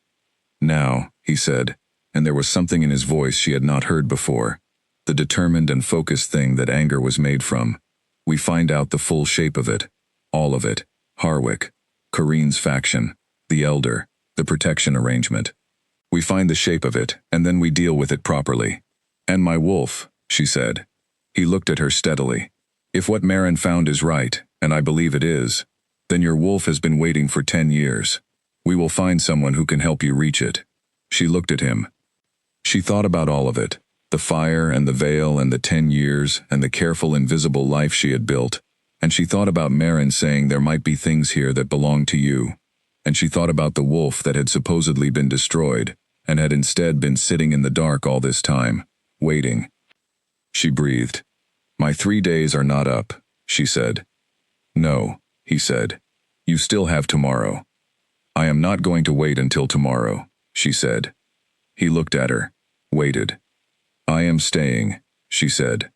[SPEAKER 1] Now, he said, and there was something in his voice she had not heard before, the determined and focused thing that anger was made from. We find out the full shape of it, all of it, Harwick, Corrine's faction, the Elder, the protection arrangement. We find the shape of it, and then we deal with it properly. And my wolf, she said. He looked at her steadily. If what Marin found is right, and I believe it is, then your wolf has been waiting for 10 years. We will find someone who can help you reach it. She looked at him. She thought about all of it, the fire and the veil and the 10 years and the careful invisible life she had built, and she thought about Marin saying there might be things here that belong to you, and she thought about the wolf that had supposedly been destroyed and had instead been sitting in the dark all this time, waiting. She breathed. My 3 days are not up, she said. No, he said. You still have tomorrow. I am not going to wait until tomorrow, she said. He looked at her, waited. I am staying, she said.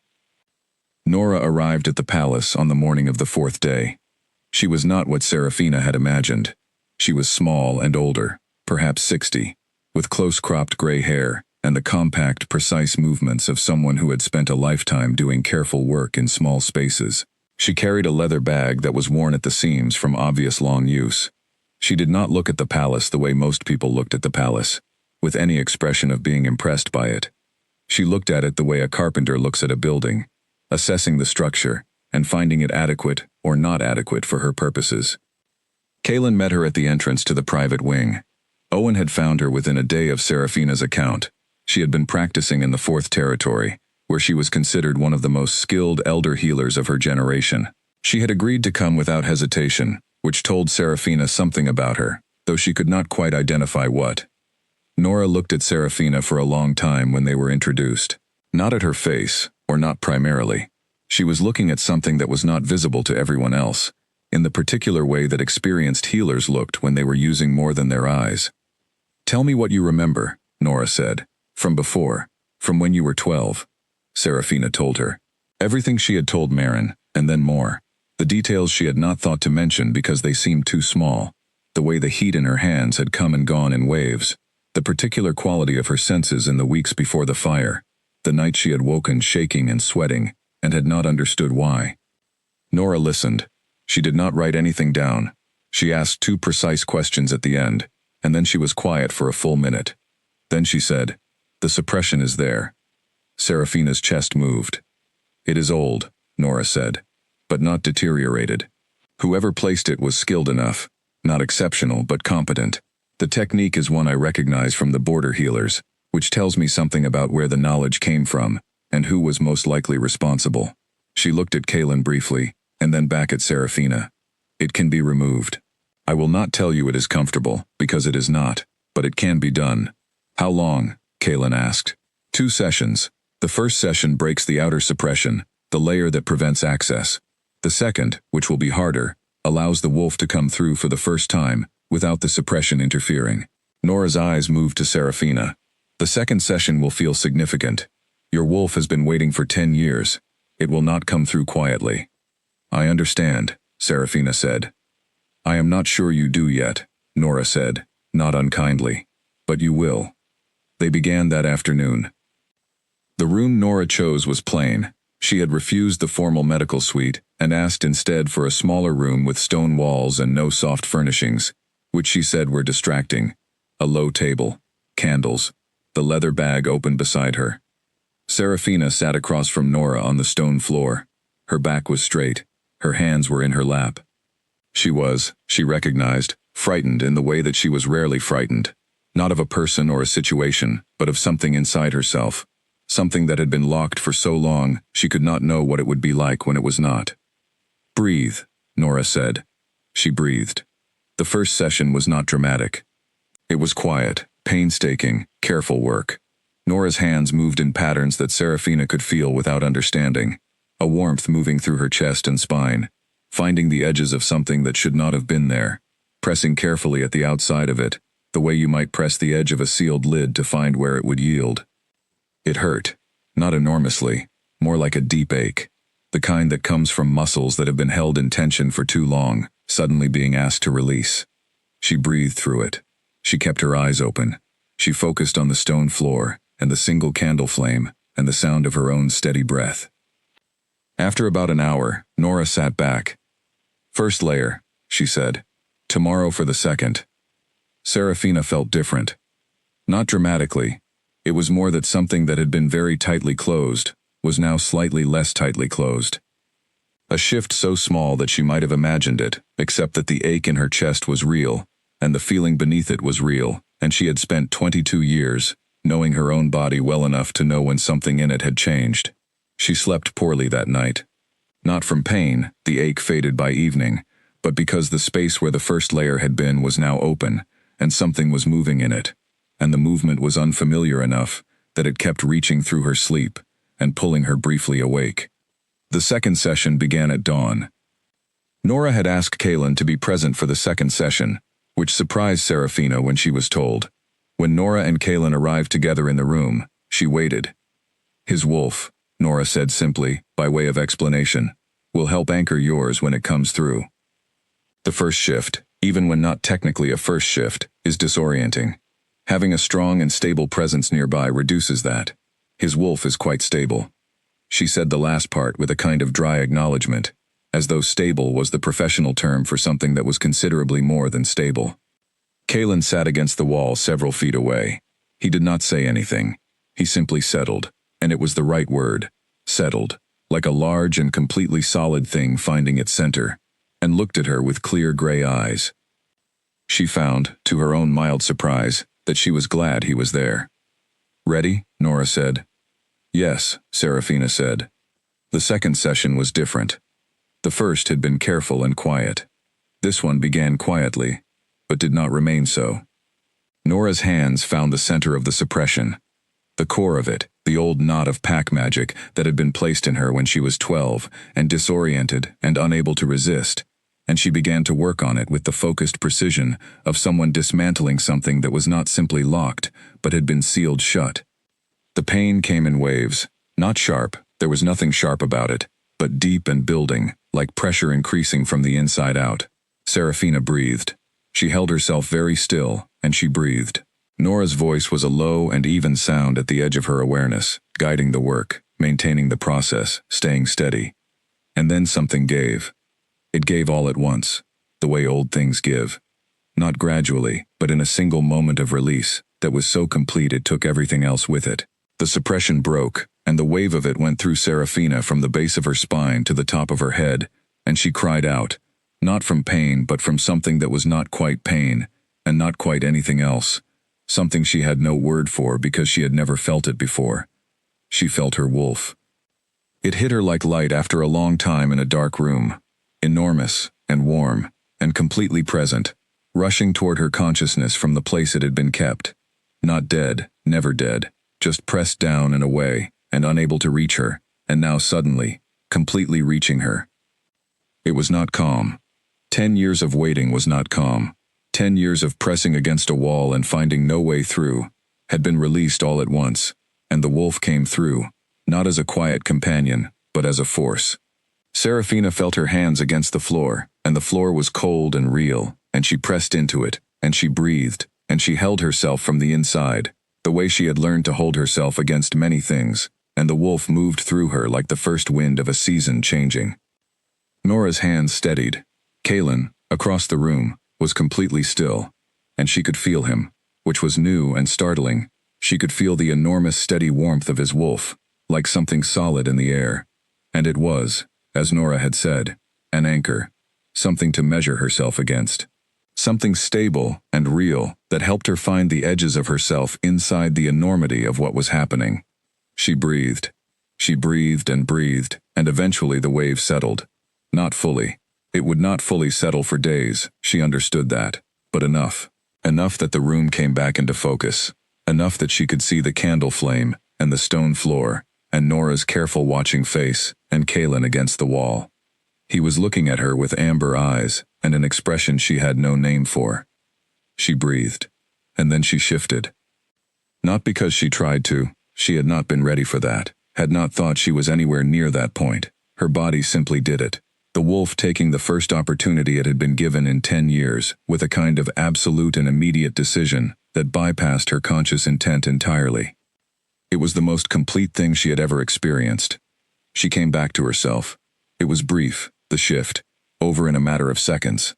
[SPEAKER 1] Nora arrived at the palace on the morning of the 4th day. She was not what Serafina had imagined. She was small and older, perhaps 60, with close-cropped gray hair and the compact, precise movements of someone who had spent a lifetime doing careful work in small spaces. She carried a leather bag that was worn at the seams from obvious long use. She did not look at the palace the way most people looked at the palace, with any expression of being impressed by it. She looked at it the way a carpenter looks at a building, assessing the structure and finding it adequate or not adequate for her purposes. Kaelin met her at the entrance to the private wing. Owen had found her within a day of Serafina's account. She had been practicing in the 4th territory, where she was considered one of the most skilled elder healers of her generation. She had agreed to come without hesitation, which told Serafina something about her, though she could not quite identify what. Nora looked at Serafina for a long time when they were introduced. Not at her face, or not primarily. She was looking at something that was not visible to everyone else, in the particular way that experienced healers looked when they were using more than their eyes. Tell me what you remember, Nora said. From before, from when you were 12. Serafina told her. Everything she had told Marin, and then more. The details she had not thought to mention because they seemed too small. The way the heat in her hands had come and gone in waves. The particular quality of her senses in the weeks before the fire. The night she had woken shaking and sweating, and had not understood why. Nora listened. She did not write anything down. She asked 2 precise questions at the end, and then she was quiet for a full minute. Then she said, The suppression is there. Serafina's chest moved. It is old, Nora said, but not deteriorated. Whoever placed it was skilled enough, not exceptional but competent. The technique is one I recognize from the border healers, which tells me something about where the knowledge came from and who was most likely responsible. She looked at Kaelin briefly, and then back at Serafina. It can be removed. I will not tell you it is comfortable, because it is not, but it can be done. How long? Kaelin asked. 2 sessions. The first session breaks the outer suppression, the layer that prevents access. The second, which will be harder, allows the wolf to come through for the first time, without the suppression interfering. Nora's eyes moved to Serafina. The second session will feel significant. Your wolf has been waiting for 10 years. It will not come through quietly. I understand, Serafina said. I am not sure you do yet, Nora said, not unkindly. But you will. They began that afternoon. The room Nora chose was plain. She had refused the formal medical suite and asked instead for a smaller room with stone walls and no soft furnishings, which she said were distracting. A low table, candles, the leather bag open beside her. Serafina sat across from Nora on the stone floor. Her back was straight. Her hands were in her lap. She recognized, frightened in the way that she was rarely frightened. Not of a person or a situation, but of something inside herself. Something that had been locked for so long, she could not know what it would be like when it was not. Breathe, Nora said. She breathed. The first session was not dramatic. It was quiet, painstaking, careful work. Nora's hands moved in patterns that Serafina could feel without understanding, a warmth moving through her chest and spine, finding the edges of something that should not have been there, pressing carefully at the outside of it, the way you might press the edge of a sealed lid to find where it would yield. It hurt, not enormously, more like a deep ache, the kind that comes from muscles that have been held in tension for too long, suddenly being asked to release. She breathed through it. She kept her eyes open. She focused on the stone floor, and the single candle flame, and the sound of her own steady breath. After about an hour, Nora sat back. "First layer," she said. "Tomorrow for the second." Serafina felt different. Not dramatically. It was more that something that had been very tightly closed was now slightly less tightly closed. A shift so small that she might have imagined it, except that the ache in her chest was real, and the feeling beneath it was real, and she had spent 22 years knowing her own body well enough to know when something in it had changed. She slept poorly that night. Not from pain, the ache faded by evening, but because the space where the first layer had been was now open, and something was moving in it, and the movement was unfamiliar enough that it kept reaching through her sleep and pulling her briefly awake. The second session began at dawn. Nora had asked Kalen to be present for the second session, which surprised Serafina when she was told. When Nora and Kalen arrived together in the room, she waited. "His wolf," Nora said simply, by way of explanation, "will help anchor yours when it comes through." The first shift, even when not technically a first shift, is disorienting. Having a strong and stable presence nearby reduces that. His wolf is quite stable. She said the last part with a kind of dry acknowledgement, as though stable was the professional term for something that was considerably more than stable. Kalen sat against the wall several feet away. He did not say anything. He simply settled, and it was the right word, settled, like a large and completely solid thing finding its center, and looked at her with clear gray eyes. She found, to her own mild surprise, that she was glad he was there. "Ready?" Nora said. "Yes," Serafina said. The second session was different. The first had been careful and quiet. This one began quietly, but did not remain so. Nora's hands found the center of the suppression, the core of it, the old knot of pack magic that had been placed in her when she was 12 and disoriented and unable to resist, and she began to work on it with the focused precision of someone dismantling something that was not simply locked, but had been sealed shut. The pain came in waves, not sharp, there was nothing sharp about it, but deep and building, like pressure increasing from the inside out. Serafina breathed. She held herself very still, and she breathed. Nora's voice was a low and even sound at the edge of her awareness, guiding the work, maintaining the process, staying steady. And then something gave. It gave all at once, the way old things give. Not gradually, but in a single moment of release that was so complete it took everything else with it. The suppression broke, and the wave of it went through Serafina from the base of her spine to the top of her head, and she cried out, not from pain but from something that was not quite pain, and not quite anything else, something she had no word for because she had never felt it before. She felt her wolf. It hit her like light after a long time in a dark room, enormous and warm and completely present, rushing toward her consciousness from the place it had been kept. Not dead, never dead, just pressed down and away, and unable to reach her, and now suddenly, completely reaching her. It was not calm. 10 years of waiting was not calm. 10 years of pressing against a wall and finding no way through had been released all at once, and the wolf came through, not as a quiet companion, but as a force. Serafina felt her hands against the floor, and the floor was cold and real, and she pressed into it, and she breathed, and she held herself from the inside, the way she had learned to hold herself against many things, and the wolf moved through her like the first wind of a season changing. Nora's hands steadied. Kalen, across the room, was completely still, and she could feel him, which was new and startling. She could feel the enormous steady warmth of his wolf, like something solid in the air. And it was, as Nora had said, an anchor, something to measure herself against. Something stable and real that helped her find the edges of herself inside the enormity of what was happening. She breathed. She breathed, and eventually the wave settled. Not fully. It would not fully settle for days, she understood that, but enough. Enough that the room came back into focus. Enough that she could see the candle flame, and the stone floor, and Nora's careful watching face, and Kaelin against the wall. He was looking at her with amber eyes, and an expression she had no name for. She breathed. And then she shifted. Not because she tried to, she had not been ready for that, had not thought she was anywhere near that point. Her body simply did it. The wolf taking the first opportunity it had been given in 10 years, with a kind of absolute and immediate decision that bypassed her conscious intent entirely. It was the most complete thing she had ever experienced. She came back to herself. It was brief, the shift, over in a matter of seconds,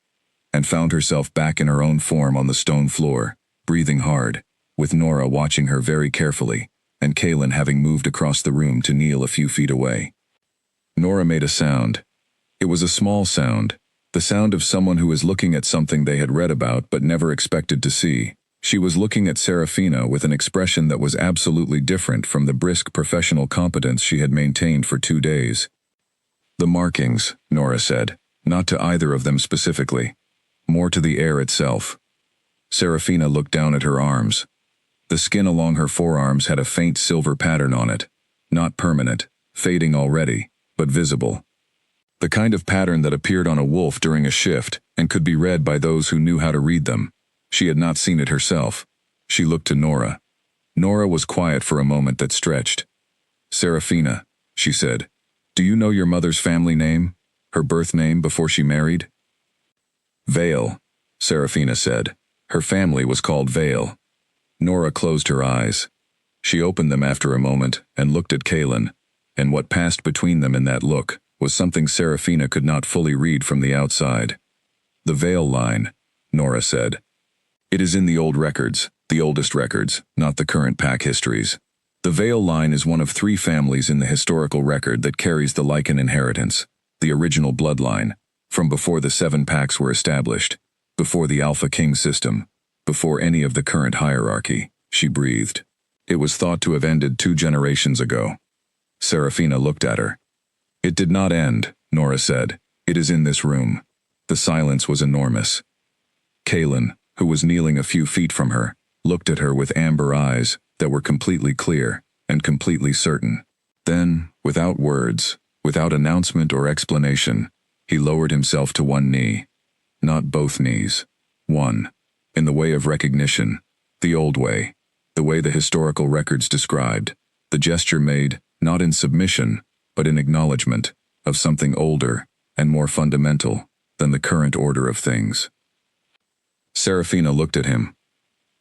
[SPEAKER 1] and found herself back in her own form on the stone floor, breathing hard, with Nora watching her very carefully, and Kaelin having moved across the room to kneel a few feet away. Nora made a sound. It was a small sound, the sound of someone who was looking at something they had read about but never expected to see. She was looking at Serafina with an expression that was absolutely different from the brisk professional competence she had maintained for 2 days. The markings, Nora said, not to either of them specifically, more to the air itself. Serafina looked down at her arms. The skin along her forearms had a faint silver pattern on it, not permanent, fading already, but visible. The kind of pattern that appeared on a wolf during a shift and could be read by those who knew how to read them. She had not seen it herself. She looked to Nora. Nora was quiet for a moment that stretched. "Serafina," she said, "do you know your mother's family name? Her birth name before she married?" "Vale," Serafina said. Her family was called Vale. Nora closed her eyes. She opened them after a moment and looked at Kaelin, and what passed between them in that look was something Serafina could not fully read from the outside. "The Vale line," Nora said. "It is in the old records, the oldest records, not the current pack histories. The Vale line is one of 3 families in the historical record that carries the Lycan inheritance, the original bloodline, from before the 7 packs were established, before the Alpha King system, before any of the current hierarchy." She breathed. "It was thought to have ended 2 generations ago." Serafina looked at her. "It did not end," Nora said. "It is in this room." The silence was enormous. Kaelin, who was kneeling a few feet from her, looked at her with amber eyes that were completely clear and completely certain. Then, without words, without announcement or explanation, he lowered himself to one knee. Not both knees. One. In the way of recognition. The old way. The way the historical records described. The gesture made, not in submission, but in acknowledgement, of something older and more fundamental than the current order of things. Serafina looked at him.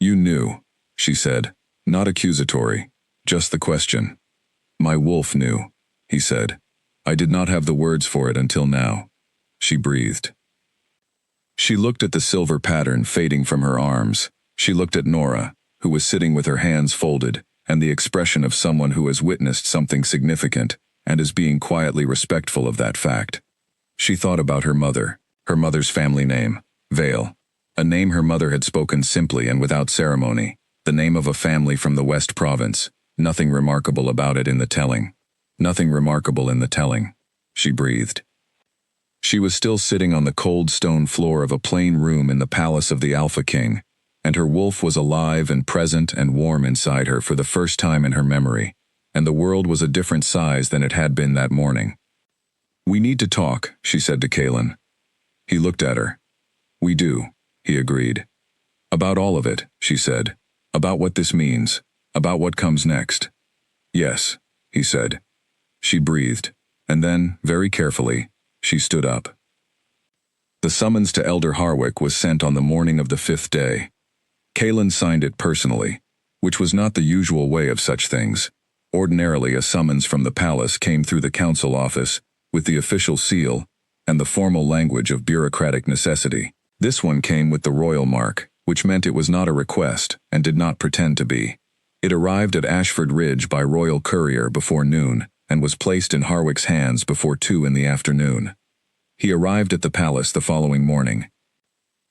[SPEAKER 1] "You knew," she said, not accusatory, just the question. "My wolf knew," he said. "I did not have the words for it until now." She breathed. She looked at the silver pattern fading from her arms. She looked at Nora, who was sitting with her hands folded, and the expression of someone who has witnessed something significant and is being quietly respectful of that fact. She thought about her mother's family name, Vale. A name her mother had spoken simply and without ceremony, the name of a family from the West Province, nothing remarkable about it in the telling. Nothing remarkable in the telling. She breathed. She was still sitting on the cold stone floor of a plain room in the palace of the Alpha King, and her wolf was alive and present and warm inside her for the first time in her memory, and the world was a different size than it had been that morning. "We need to talk," she said to Kaelin. He looked at her. "We do," he agreed. "About all of it," she said. "About what this means. About what comes next." "Yes," he said. She breathed, and then, very carefully, she stood up. The summons to Elder Harwick was sent on the morning of the 5th day. Kaelin signed it personally, which was not the usual way of such things. Ordinarily, a summons from the palace came through the council office, with the official seal and the formal language of bureaucratic necessity. This one came with the royal mark, which meant it was not a request and did not pretend to be. It arrived at Ashford Ridge by royal courier before noon and was placed in Harwick's hands before 2 in the afternoon. He arrived at the palace the following morning.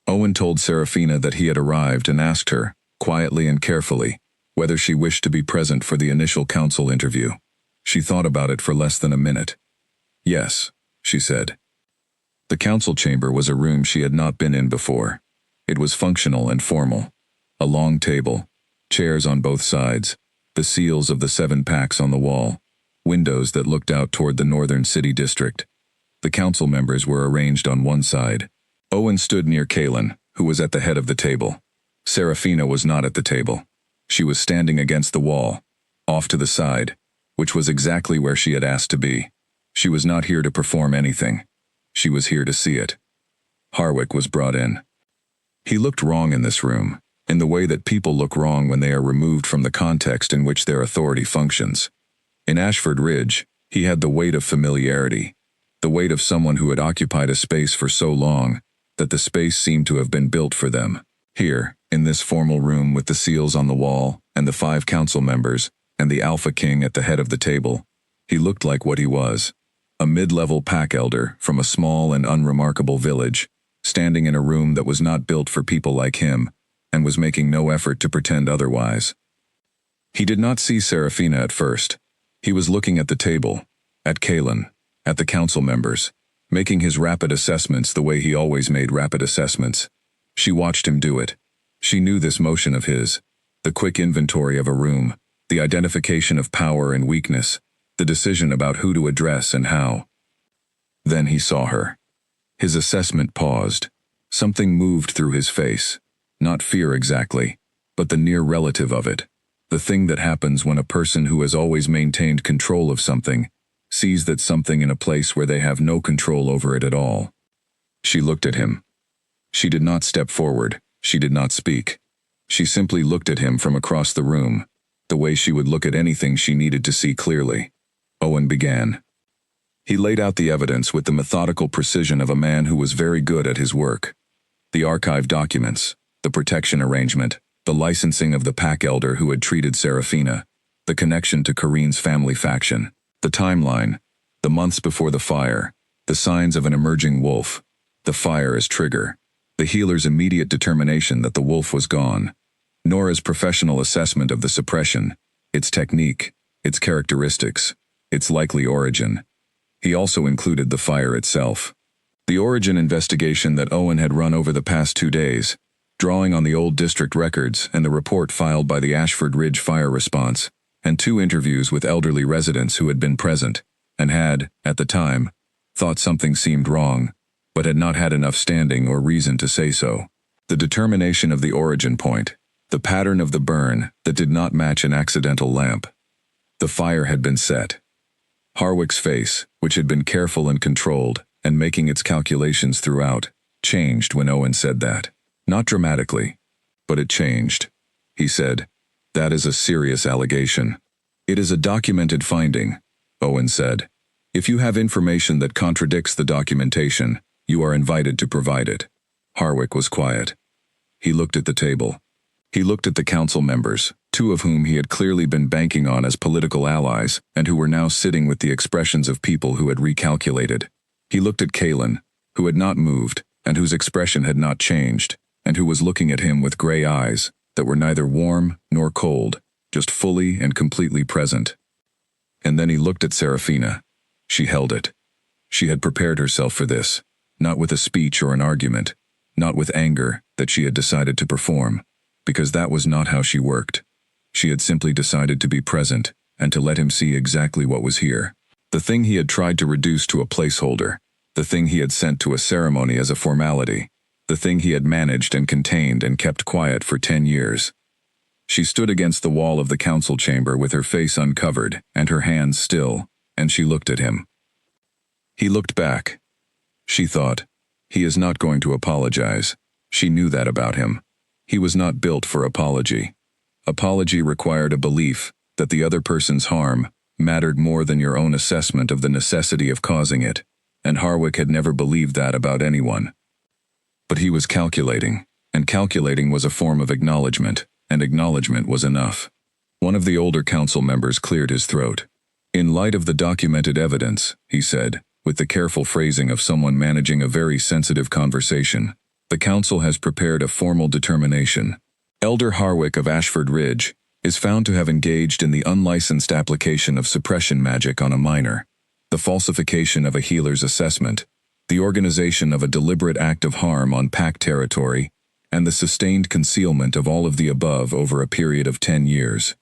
[SPEAKER 1] Owen told Serafina that he had arrived and asked her, quietly and carefully, whether she wished to be present for the initial council interview. She thought about it for less than a minute. "Yes," she said. The council chamber was a room she had not been in before. It was functional and formal. A long table, chairs on both sides, the seals of the 7 packs on the wall, windows that looked out toward the northern city district. The council members were arranged on one side. Owen stood near Kaylin, who was at the head of the table. Serafina was not at the table. She was standing against the wall, off to the side, which was exactly where she had asked to be. She was not here to perform anything. She was here to see it. Harwick was brought in. He looked wrong in this room, in the way that people look wrong when they are removed from the context in which their authority functions. In Ashford Ridge, he had the weight of familiarity, the weight of someone who had occupied a space for so long that the space seemed to have been built for them. Here, in this formal room with the seals on the wall and the 5 council members and the Alpha King at the head of the table, he looked like what he was, a mid-level pack elder from a small and unremarkable village, standing in a room that was not built for people like him and was making no effort to pretend otherwise. He did not see Serafina at first. He was looking at the table, at Kaylin, at the council members, making his rapid assessments the way he always made rapid assessments. She watched him do it. She knew this motion of his, the quick inventory of a room, the identification of power and weakness, the decision about who to address and how. Then he saw her. His assessment paused. Something moved through his face. Not fear exactly, but the near relative of it. The thing that happens when a person who has always maintained control of something sees that something in a place where they have no control over it at all. She looked at him. She did not step forward. She did not speak. She simply looked at him from across the room, the way she would look at anything she needed to see clearly. Owen began. He laid out the evidence with the methodical precision of a man who was very good at his work. The archive documents, the protection arrangement, the licensing of the pack elder who had treated Serafina, the connection to Kareen's family faction, the timeline, the months before the fire, the signs of an emerging wolf, the fire as trigger, the healer's immediate determination that the wolf was gone, Nora's professional assessment of the suppression, its technique, its characteristics, its likely origin. He also included the fire itself. The origin investigation that Owen had run over the past 2 days, drawing on the old district records and the report filed by the Ashford Ridge Fire Response, and 2 interviews with elderly residents who had been present, and had, at the time, thought something seemed wrong, but had not had enough standing or reason to say so. The determination of the origin point, the pattern of the burn that did not match an accidental lamp. The fire had been set. Harwick's face, which had been careful and controlled, and making its calculations throughout, changed when Owen said that. Not dramatically, but it changed. He said, "That is a serious allegation." "It is a documented finding," Owen said. "If you have information that contradicts the documentation, you are invited to provide it." Harwick was quiet. He looked at the table. He looked at the council members, 2 of whom he had clearly been banking on as political allies and who were now sitting with the expressions of people who had recalculated. He looked at Kaylin, who had not moved and whose expression had not changed, and who was looking at him with gray eyes that were neither warm nor cold, just fully and completely present. And then he looked at Serafina. She held it. She had prepared herself for this, not with a speech or an argument, not with anger that she had decided to perform, because that was not how she worked. She had simply decided to be present and to let him see exactly what was here. The thing he had tried to reduce to a placeholder, the thing he had sent to a ceremony as a formality, the thing he had managed and contained and kept quiet for 10 years. She stood against the wall of the council chamber with her face uncovered and her hands still, and she looked at him. He looked back. She thought, he is not going to apologize. She knew that about him. He was not built for apology. Apology required a belief that the other person's harm mattered more than your own assessment of the necessity of causing it, and Harwick had never believed that about anyone. But he was calculating, and calculating was a form of acknowledgement, and acknowledgement was enough. One of the older council members cleared his throat. "In light of the documented evidence," he said, with the careful phrasing of someone managing a very sensitive conversation, "the council has prepared a formal determination. Elder Harwick of Ashford Ridge is found to have engaged in the unlicensed application of suppression magic on a minor, the falsification of a healer's assessment, the organization of a deliberate act of harm on pack territory, and the sustained concealment of all of the above over a period of 10 years.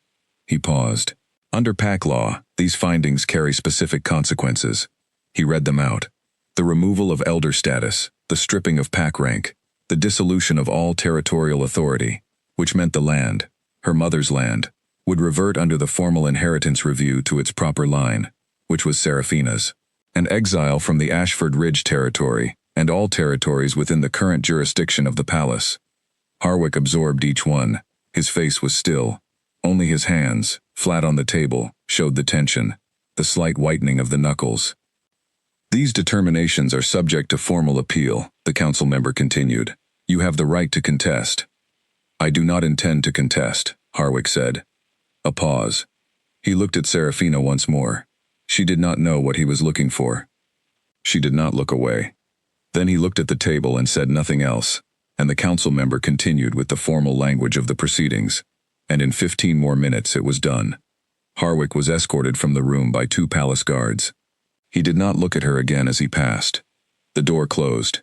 [SPEAKER 1] He paused. Under pack law, these findings carry specific consequences. He read them out. The removal of elder status, the stripping of pack rank, the dissolution of all territorial authority, which meant the land, her mother's land, would revert under the formal inheritance review to its proper line, which was Serafina's, and exile from the Ashford Ridge territory and all territories within the current jurisdiction of the palace. Harwick absorbed each one. His face was still. Only his hands, flat on the table, showed the tension, the slight whitening of the knuckles. These determinations are subject to formal appeal, the council member continued. You have the right to contest. I do not intend to contest, Harwick said. A pause. He looked at Serafina once more. She did not know what he was looking for. She did not look away. Then he looked at the table and said nothing else, and the council member continued with the formal language of the proceedings, and in 15 more minutes it was done. Harwick was escorted from the room by 2 palace guards. He did not look at her again as he passed. The door closed.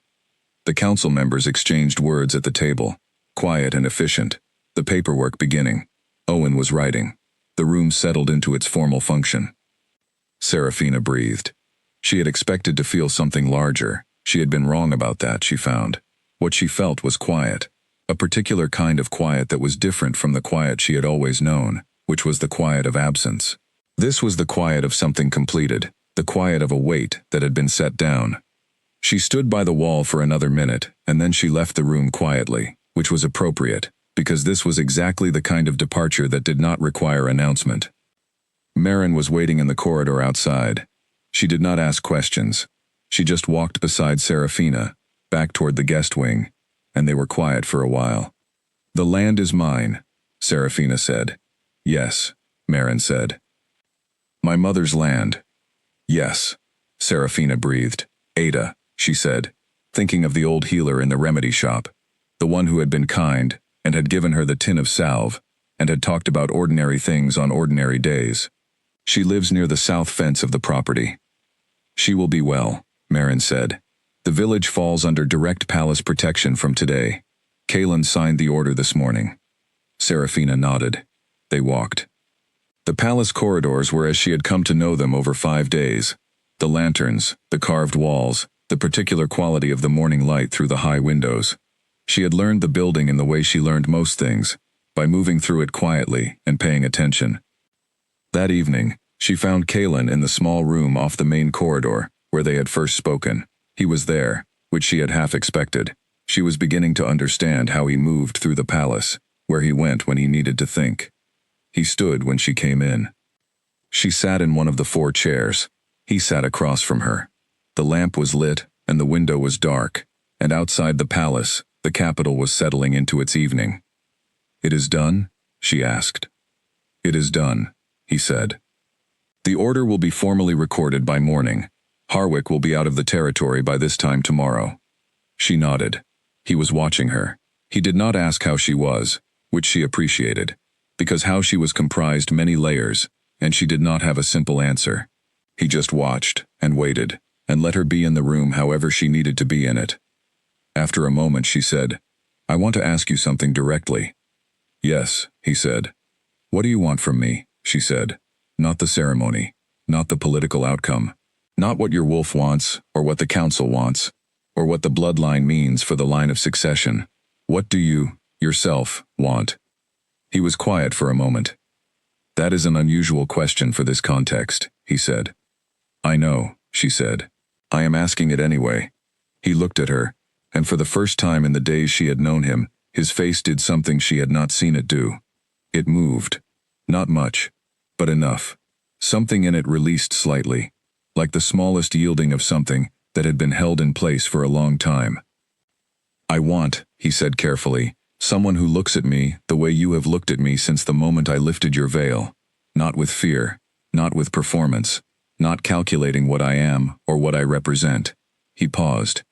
[SPEAKER 1] The council members exchanged words at the table, quiet and efficient, the paperwork beginning. Owen was writing. The room settled into its formal function. Serafina breathed. She had expected to feel something larger. She had been wrong about that, she found. What she felt was quiet, a particular kind of quiet that was different from the quiet she had always known, which was the quiet of absence. This was the quiet of something completed, the quiet of a weight that had been set down. She stood by the wall for another minute, and then she left the room quietly, which was appropriate, because this was exactly the kind of departure that did not require announcement. Marin was waiting in the corridor outside. She did not ask questions. She just walked beside Serafina, back toward the guest wing, and they were quiet for a while. The land is mine, Serafina said. Yes, Marin said. My mother's land. Yes, Serafina breathed. Ada, she said, thinking of the old healer in the remedy shop, the one who had been kind and had given her the tin of salve and had talked about ordinary things on ordinary days. She lives near the south fence of the property. She will be well, Marin said. The village falls under direct palace protection from today. Kaelin signed the order this morning. Serafina nodded. They walked. The palace corridors were as she had come to know them over 5 days. The lanterns, the carved walls, the particular quality of the morning light through the high windows. She had learned the building in the way she learned most things, by moving through it quietly and paying attention. That evening, she found Kaelin in the small room off the main corridor, where they had first spoken. He was there, which she had half expected. She was beginning to understand how he moved through the palace, where he went when he needed to think. He stood when she came in. She sat in one of the 4 chairs. He sat across from her. The lamp was lit, and the window was dark, and outside the palace, the capital was settling into its evening. It is done? She asked. It is done, he said. The order will be formally recorded by morning. Harwick will be out of the territory by this time tomorrow. She nodded. He was watching her. He did not ask how she was, which she appreciated, because how she was comprised many layers, and she did not have a simple answer. He just watched, and waited, and let her be in the room however she needed to be in it. After a moment she said, I want to ask you something directly. Yes, he said. What do you want from me? She said. Not the ceremony, not the political outcome, not what your wolf wants, or what the council wants, or what the bloodline means for the line of succession. What do you, yourself, want? He was quiet for a moment. That is an unusual question for this context, he said. I know, she said. I am asking it anyway. He looked at her, and for the first time in the days she had known him, his face did something she had not seen it do. It moved. Not much, but enough. Something in it released slightly, like the smallest yielding of something that had been held in place for a long time. I want, he said carefully, someone who looks at me the way you have looked at me since the moment I lifted your veil, not with fear, not with performance, not calculating what I am or what I represent. He paused.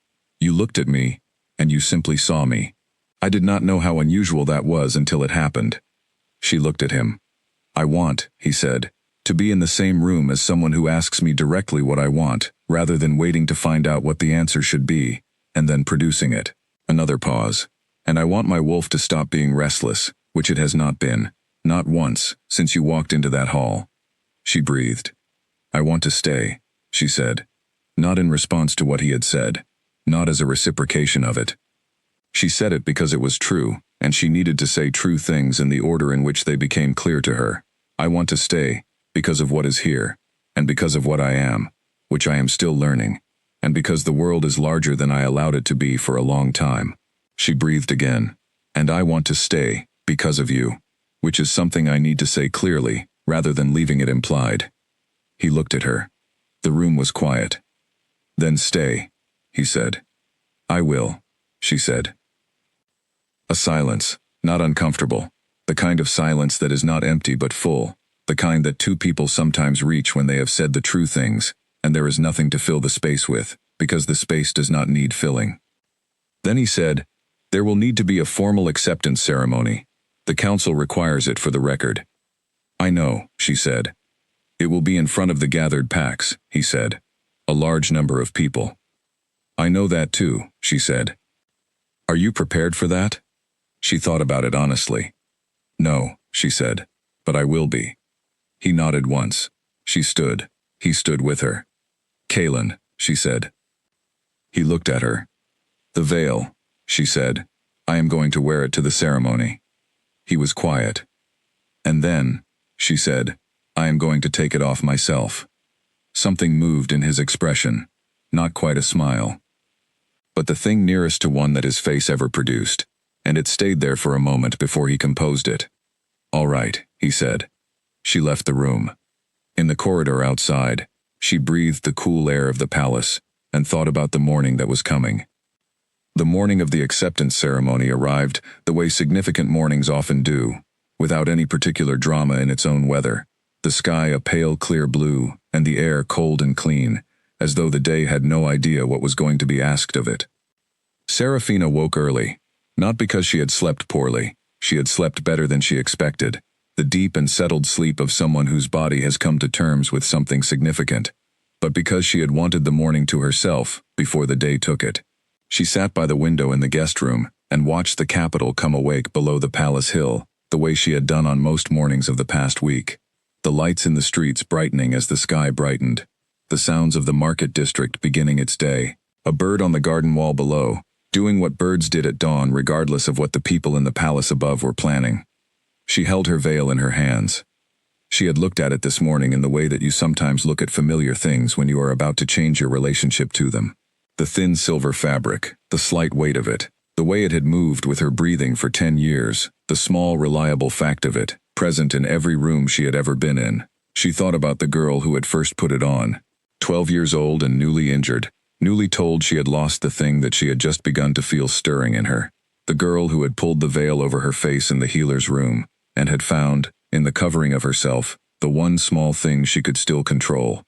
[SPEAKER 1] You looked at me, and you simply saw me. I did not know how unusual that was until it happened. She looked at him. I want, he said, to be in the same room as someone who asks me directly what I want, rather than waiting to find out what the answer should be, and then producing it. Another pause. And I want my wolf to stop being restless, which it has not been, not once, since you walked into that hall. She breathed. I want to stay, she said. Not in response to what he had said, not as a reciprocation of it. She said it because it was true, and she needed to say true things in the order in which they became clear to her. I want to stay, because of what is here, and because of what I am, which I am still learning, and because the world is larger than I allowed it to be for a long time. She breathed again. And I want to stay, because of you, which is something I need to say clearly, rather than leaving it implied. He looked at her. The room was quiet. Then stay, he said. I will, she said. A silence, not uncomfortable, the kind of silence that is not empty but full, the kind that two people sometimes reach when they have said the true things, and there is nothing to fill the space with, because the space does not need filling. Then he said, there will need to be a formal acceptance ceremony. The council requires it for the record. I know, she said. It will be in front of the gathered packs, he said. A large number of people. I know that too, she said. Are you prepared for that? She thought about it honestly. No, she said, but I will be. He nodded once. She stood. He stood with her. Kaylin, she said. He looked at her. The veil, she said. I am going to wear it to the ceremony. He was quiet. And then, she said, I am going to take it off myself. Something moved in his expression, not quite a smile, but the thing nearest to one that his face ever produced, and it stayed there for a moment before he composed it. All right, he said. She left the room. In the corridor outside, she breathed the cool air of the palace and thought about the morning that was coming. The morning of the acceptance ceremony arrived the way significant mornings often do, without any particular drama in its own weather. The sky a pale clear blue, and the air cold and clean, as though the day had no idea what was going to be asked of it. Serafina woke early, not because she had slept poorly. She had slept better than she expected, the deep and settled sleep of someone whose body has come to terms with something significant, but because she had wanted the morning to herself before the day took it. She sat by the window in the guest room and watched the capital come awake below the palace hill, the way she had done on most mornings of the past week. The lights in the streets brightening as the sky brightened, the sounds of the market district beginning its day, a bird on the garden wall below, doing what birds did at dawn regardless of what the people in the palace above were planning. She held her veil in her hands. She had looked at it this morning in the way that you sometimes look at familiar things when you are about to change your relationship to them. The thin silver fabric, the slight weight of it, the way it had moved with her breathing for 10 years, the small reliable fact of it, present in every room she had ever been in. She thought about the girl who had first put it on, 12 years old and newly injured, newly told she had lost the thing that she had just begun to feel stirring in her. The girl who had pulled the veil over her face in the healer's room, and had found, in the covering of herself, the one small thing she could still control.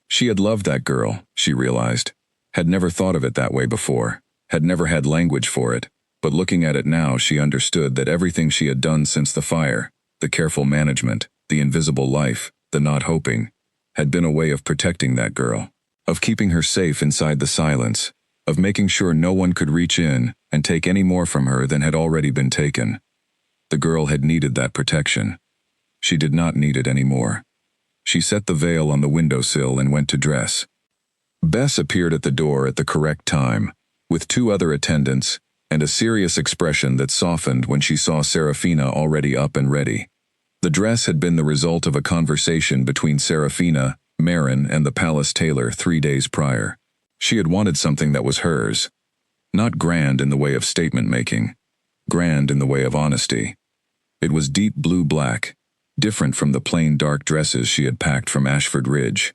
[SPEAKER 1] She had loved that girl, she realized, had never thought of it that way before, had never had language for it, but looking at it now she understood that everything she had done since the fire, the careful management, the invisible life, the not hoping, had been a way of protecting that girl, of keeping her safe inside the silence, of making sure no one could reach in and take any more from her than had already been taken. The girl had needed that protection. She did not need it anymore. She set the veil on the windowsill and went to dress. Bess appeared at the door at the correct time, with 2 other attendants, and a serious expression that softened when she saw Serafina already up and ready. The dress had been the result of a conversation between Serafina, Marin, and the palace tailor 3 days prior. She had wanted something that was hers. Not grand in the way of statement-making, grand in the way of honesty. It was deep blue-black, different from the plain dark dresses she had packed from Ashford Ridge.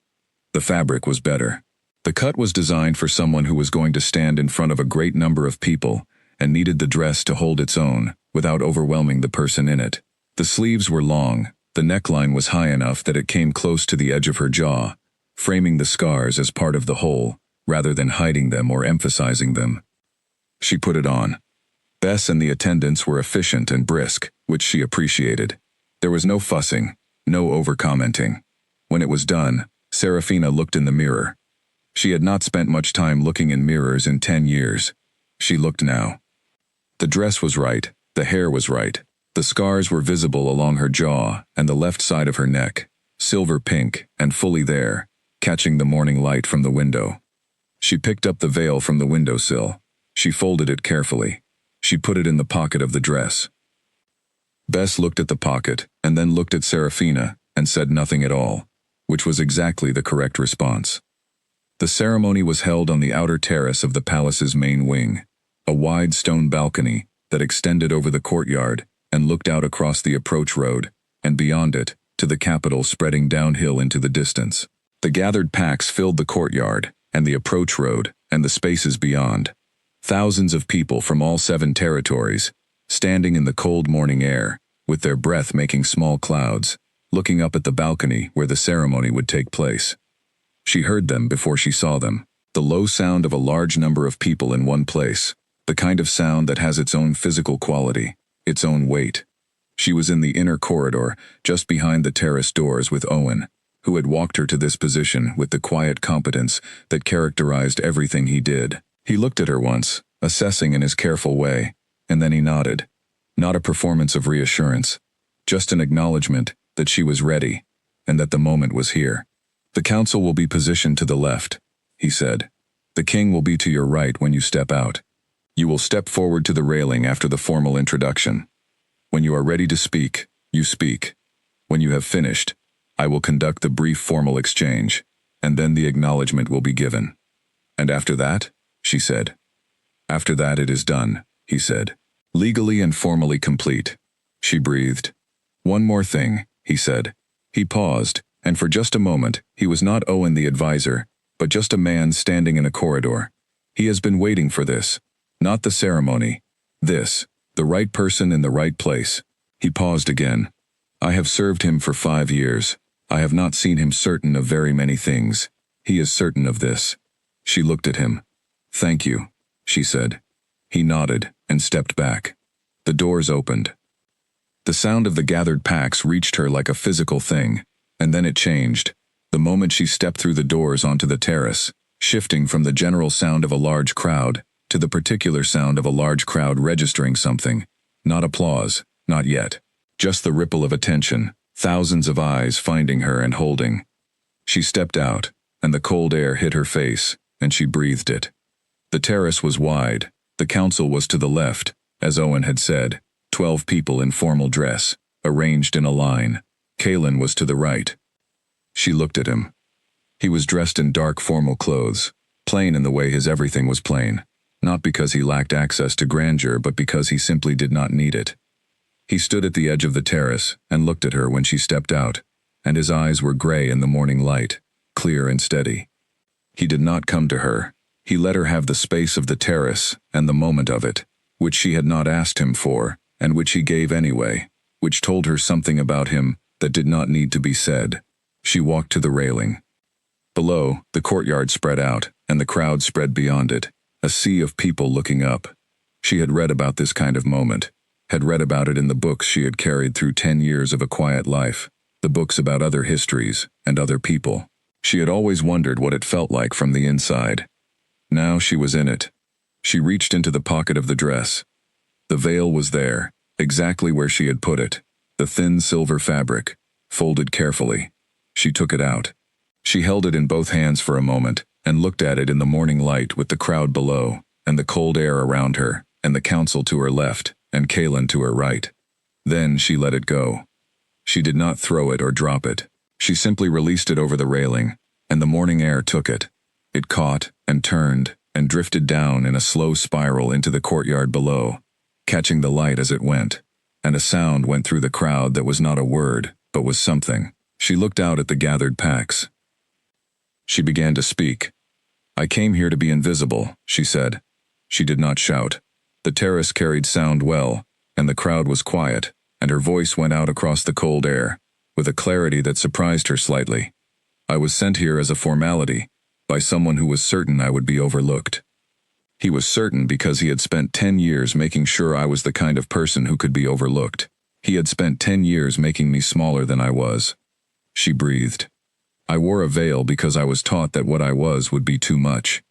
[SPEAKER 1] The fabric was better. The cut was designed for someone who was going to stand in front of a great number of people and needed the dress to hold its own without overwhelming the person in it. The sleeves were long, the neckline was high enough that it came close to the edge of her jaw, framing the scars as part of the whole, rather than hiding them or emphasizing them. She put it on. Bess and the attendants were efficient and brisk, which she appreciated. There was no fussing, no over-commenting. When it was done, Serafina looked in the mirror. She had not spent much time looking in mirrors in 10 years. She looked now. The dress was right, the hair was right. The scars were visible along her jaw and the left side of her neck, silver pink and fully there, catching the morning light from the window. She picked up the veil from the windowsill. She folded it carefully. She put it in the pocket of the dress. Bess looked at the pocket and then looked at Serafina and said nothing at all, which was exactly the correct response. The ceremony was held on the outer terrace of the palace's main wing, a wide stone balcony that extended over the courtyard and looked out across the approach road, and beyond it, to the capital spreading downhill into the distance. The gathered packs filled the courtyard, and the approach road, and the spaces beyond. Thousands of people from all 7 territories, standing in the cold morning air, with their breath making small clouds, looking up at the balcony where the ceremony would take place. She heard them before she saw them, the low sound of a large number of people in one place, the kind of sound that has its own physical quality, its own weight. She was in the inner corridor, just behind the terrace doors with Owen, who had walked her to this position with the quiet competence that characterized everything he did. He looked at her once, assessing in his careful way, and then he nodded. Not a performance of reassurance, just an acknowledgement that she was ready, and that the moment was here. "The council will be positioned to the left," he said. "The king will be to your right when you step out. You will step forward to the railing after the formal introduction. When you are ready to speak, you speak. When you have finished, I will conduct the brief formal exchange, and then the acknowledgement will be given." "And after that?" she said. "After that it is done," he said. "Legally and formally complete." She breathed. "One more thing," he said. He paused, and for just a moment, he was not Owen the advisor, but just a man standing in a corridor. He has been waiting for this. Not the ceremony. This. The right person in the right place. He paused again. "I have served him for 5 years. I have not seen him certain of very many things. He is certain of this." She looked at him. "Thank you," she said. He nodded and stepped back. The doors opened. The sound of the gathered packs reached her like a physical thing, and then it changed, the moment she stepped through the doors onto the terrace, shifting from the general sound of a large crowd to the particular sound of a large crowd registering something. Not applause, not yet. Just the ripple of attention, thousands of eyes finding her and holding. She stepped out, and the cold air hit her face, and she breathed it. The terrace was wide. The council was to the left, as Owen had said, 12 people in formal dress, arranged in a line. Kaelin was to the right. She looked at him. He was dressed in dark formal clothes, plain in the way his everything was plain, not because he lacked access to grandeur but because he simply did not need it. He stood at the edge of the terrace and looked at her when she stepped out, and his eyes were gray in the morning light, clear and steady. He did not come to her. He let her have the space of the terrace and the moment of it, which she had not asked him for, and which he gave anyway, which told her something about him that did not need to be said. She walked to the railing. Below, the courtyard spread out, and the crowd spread beyond it, a sea of people looking up. She had read about this kind of moment, had read about it in the books she had carried through 10 years of a quiet life, the books about other histories and other people. She had always wondered what it felt like from the inside. Now she was in it. She reached into the pocket of the dress. The veil was there, exactly where she had put it, the thin silver fabric, folded carefully. She took it out. She held it in both hands for a moment, and looked at it in the morning light with the crowd below, and the cold air around her, and the council to her left, and Kaelin to her right. Then she let it go. She did not throw it or drop it. She simply released it over the railing, and the morning air took it. It caught, and turned, and drifted down in a slow spiral into the courtyard below, catching the light as it went, and a sound went through the crowd that was not a word, but was something. She looked out at the gathered packs. She began to speak. "I came here to be invisible," she said. She did not shout. The terrace carried sound well, and the crowd was quiet, and her voice went out across the cold air, with a clarity that surprised her slightly. "I was sent here as a formality, by someone who was certain I would be overlooked. He was certain because he had spent 10 years making sure I was the kind of person who could be overlooked. He had spent 10 years making me smaller than I was." She breathed. "I wore a veil because I was taught that what I was would be too much,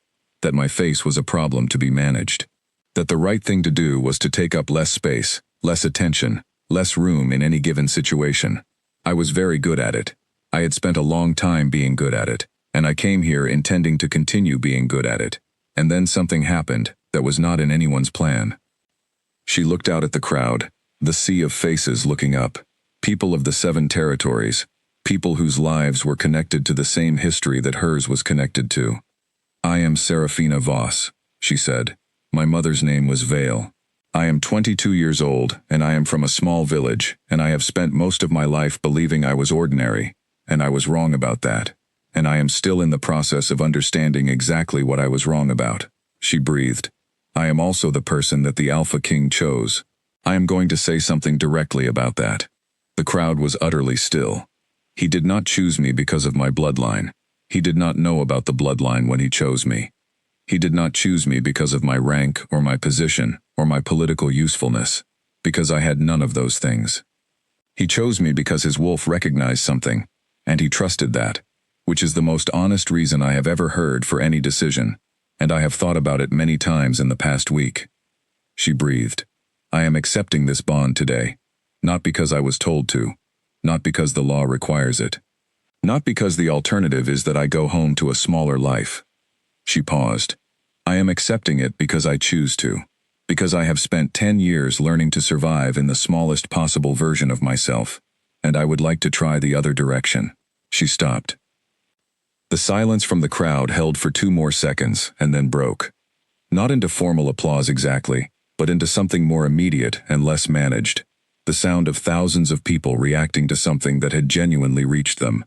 [SPEAKER 1] that my face was a problem to be managed. That the right thing to do was to take up less space, less attention, less room in any given situation. I was very good at it. I had spent a long time being good at it, and I came here intending to continue being good at it. And then something happened that was not in anyone's plan. She looked out at the crowd, the sea of faces looking up, people of the 7 territories, people whose lives were connected to the same history that hers was connected to. I am Serafina Voss, she said. My mother's name was Vale. I am 22 years old, and I am from a small village, and I have spent most of my life believing I was ordinary, and I was wrong about that. And I am still in the process of understanding exactly what I was wrong about. She breathed. I am also the person that the Alpha King chose. I am going to say something directly about that. The crowd was utterly still. He did not choose me because of my bloodline. He did not know about the bloodline when he chose me. He did not choose me because of my rank or my position or my political usefulness, because I had none of those things. He chose me because his wolf recognized something, and he trusted that, which is the most honest reason I have ever heard for any decision, and I have thought about it many times in the past week. She breathed. I am accepting this bond today, not because I was told to, not because the law requires it, not because the alternative is that I go home to a smaller life. She paused. I am accepting it because I choose to, because I have spent 10 years learning to survive in the smallest possible version of myself, and I would like to try the other direction. She stopped. The silence from the crowd held for 2 more seconds and then broke. Not into formal applause exactly, but into something more immediate and less managed. The sound of thousands of people reacting to something that had genuinely reached them.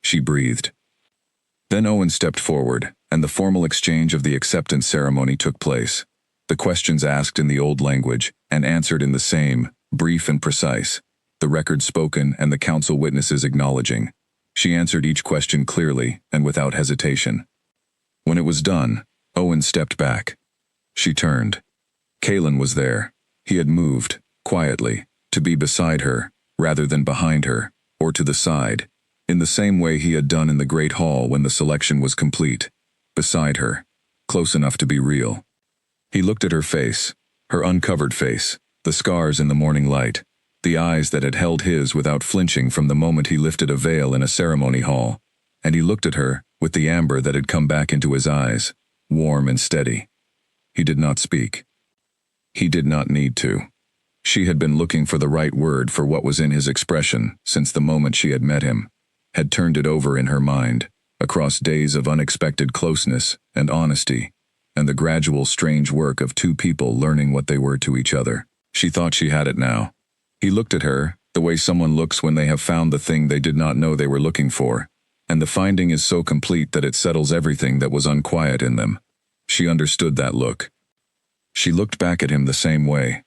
[SPEAKER 1] She breathed. Then Owen stepped forward, and the formal exchange of the acceptance ceremony took place. The questions asked in the old language, and answered in the same, brief and precise. The record spoken and the council witnesses acknowledging. She answered each question clearly and without hesitation. When it was done, Owen stepped back. She turned. Kalen was there. He had moved, quietly, to be beside her, rather than behind her, or to the side, in the same way he had done in the great hall when the selection was complete. Beside her, close enough to be real. He looked at her face, her uncovered face, the scars in the morning light, the eyes that had held his without flinching from the moment he lifted a veil in a ceremony hall, and he looked at her with the amber that had come back into his eyes, warm and steady. He did not speak. He did not need to. She had been looking for the right word for what was in his expression since the moment she had met him, had turned it over in her mind, across days of unexpected closeness and honesty, and the gradual strange work of 2 people learning what they were to each other. She thought she had it now. He looked at her, the way someone looks when they have found the thing they did not know they were looking for, and the finding is so complete that it settles everything that was unquiet in them. She understood that look. She looked back at him the same way.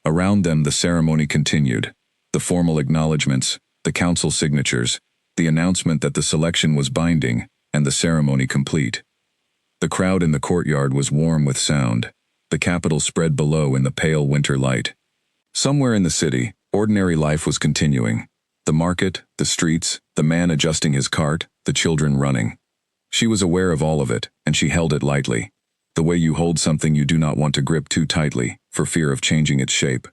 [SPEAKER 1] Around them the ceremony continued, the formal acknowledgments, the council signatures, the announcement that the selection was binding, and the ceremony complete. The crowd in the courtyard was warm with sound, the capital spread below in the pale winter light. Somewhere in the city, ordinary life was continuing. The market, the streets, the man adjusting his cart, the children running. She was aware of all of it, and she held it lightly, the way you hold something you do not want to grip too tightly, for fear of changing its shape.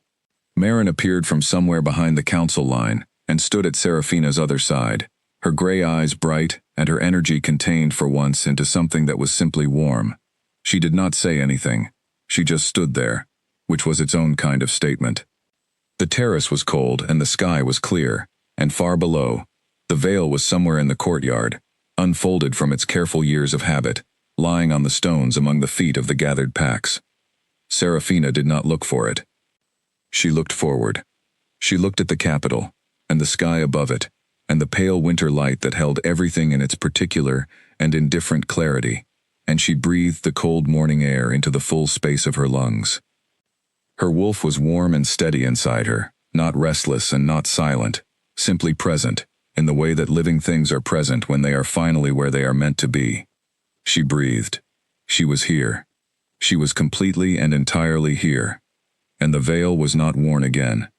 [SPEAKER 1] Marin appeared from somewhere behind the council line, and stood at Serafina's other side, her gray eyes bright and her energy contained for once into something that was simply warm. She did not say anything. She just stood there, which was its own kind of statement. The terrace was cold and the sky was clear, and far below, the veil was somewhere in the courtyard, unfolded from its careful years of habit, lying on the stones among the feet of the gathered packs. Serafina did not look for it. She looked forward. She looked at the capital, and the sky above it, and the pale winter light that held everything in its particular and indifferent clarity, and she breathed the cold morning air into the full space of her lungs. Her wolf was warm and steady inside her, not restless and not silent, simply present, in the way that living things are present when they are finally where they are meant to be. She breathed. She was here. She was completely and entirely here. And the veil was not worn again.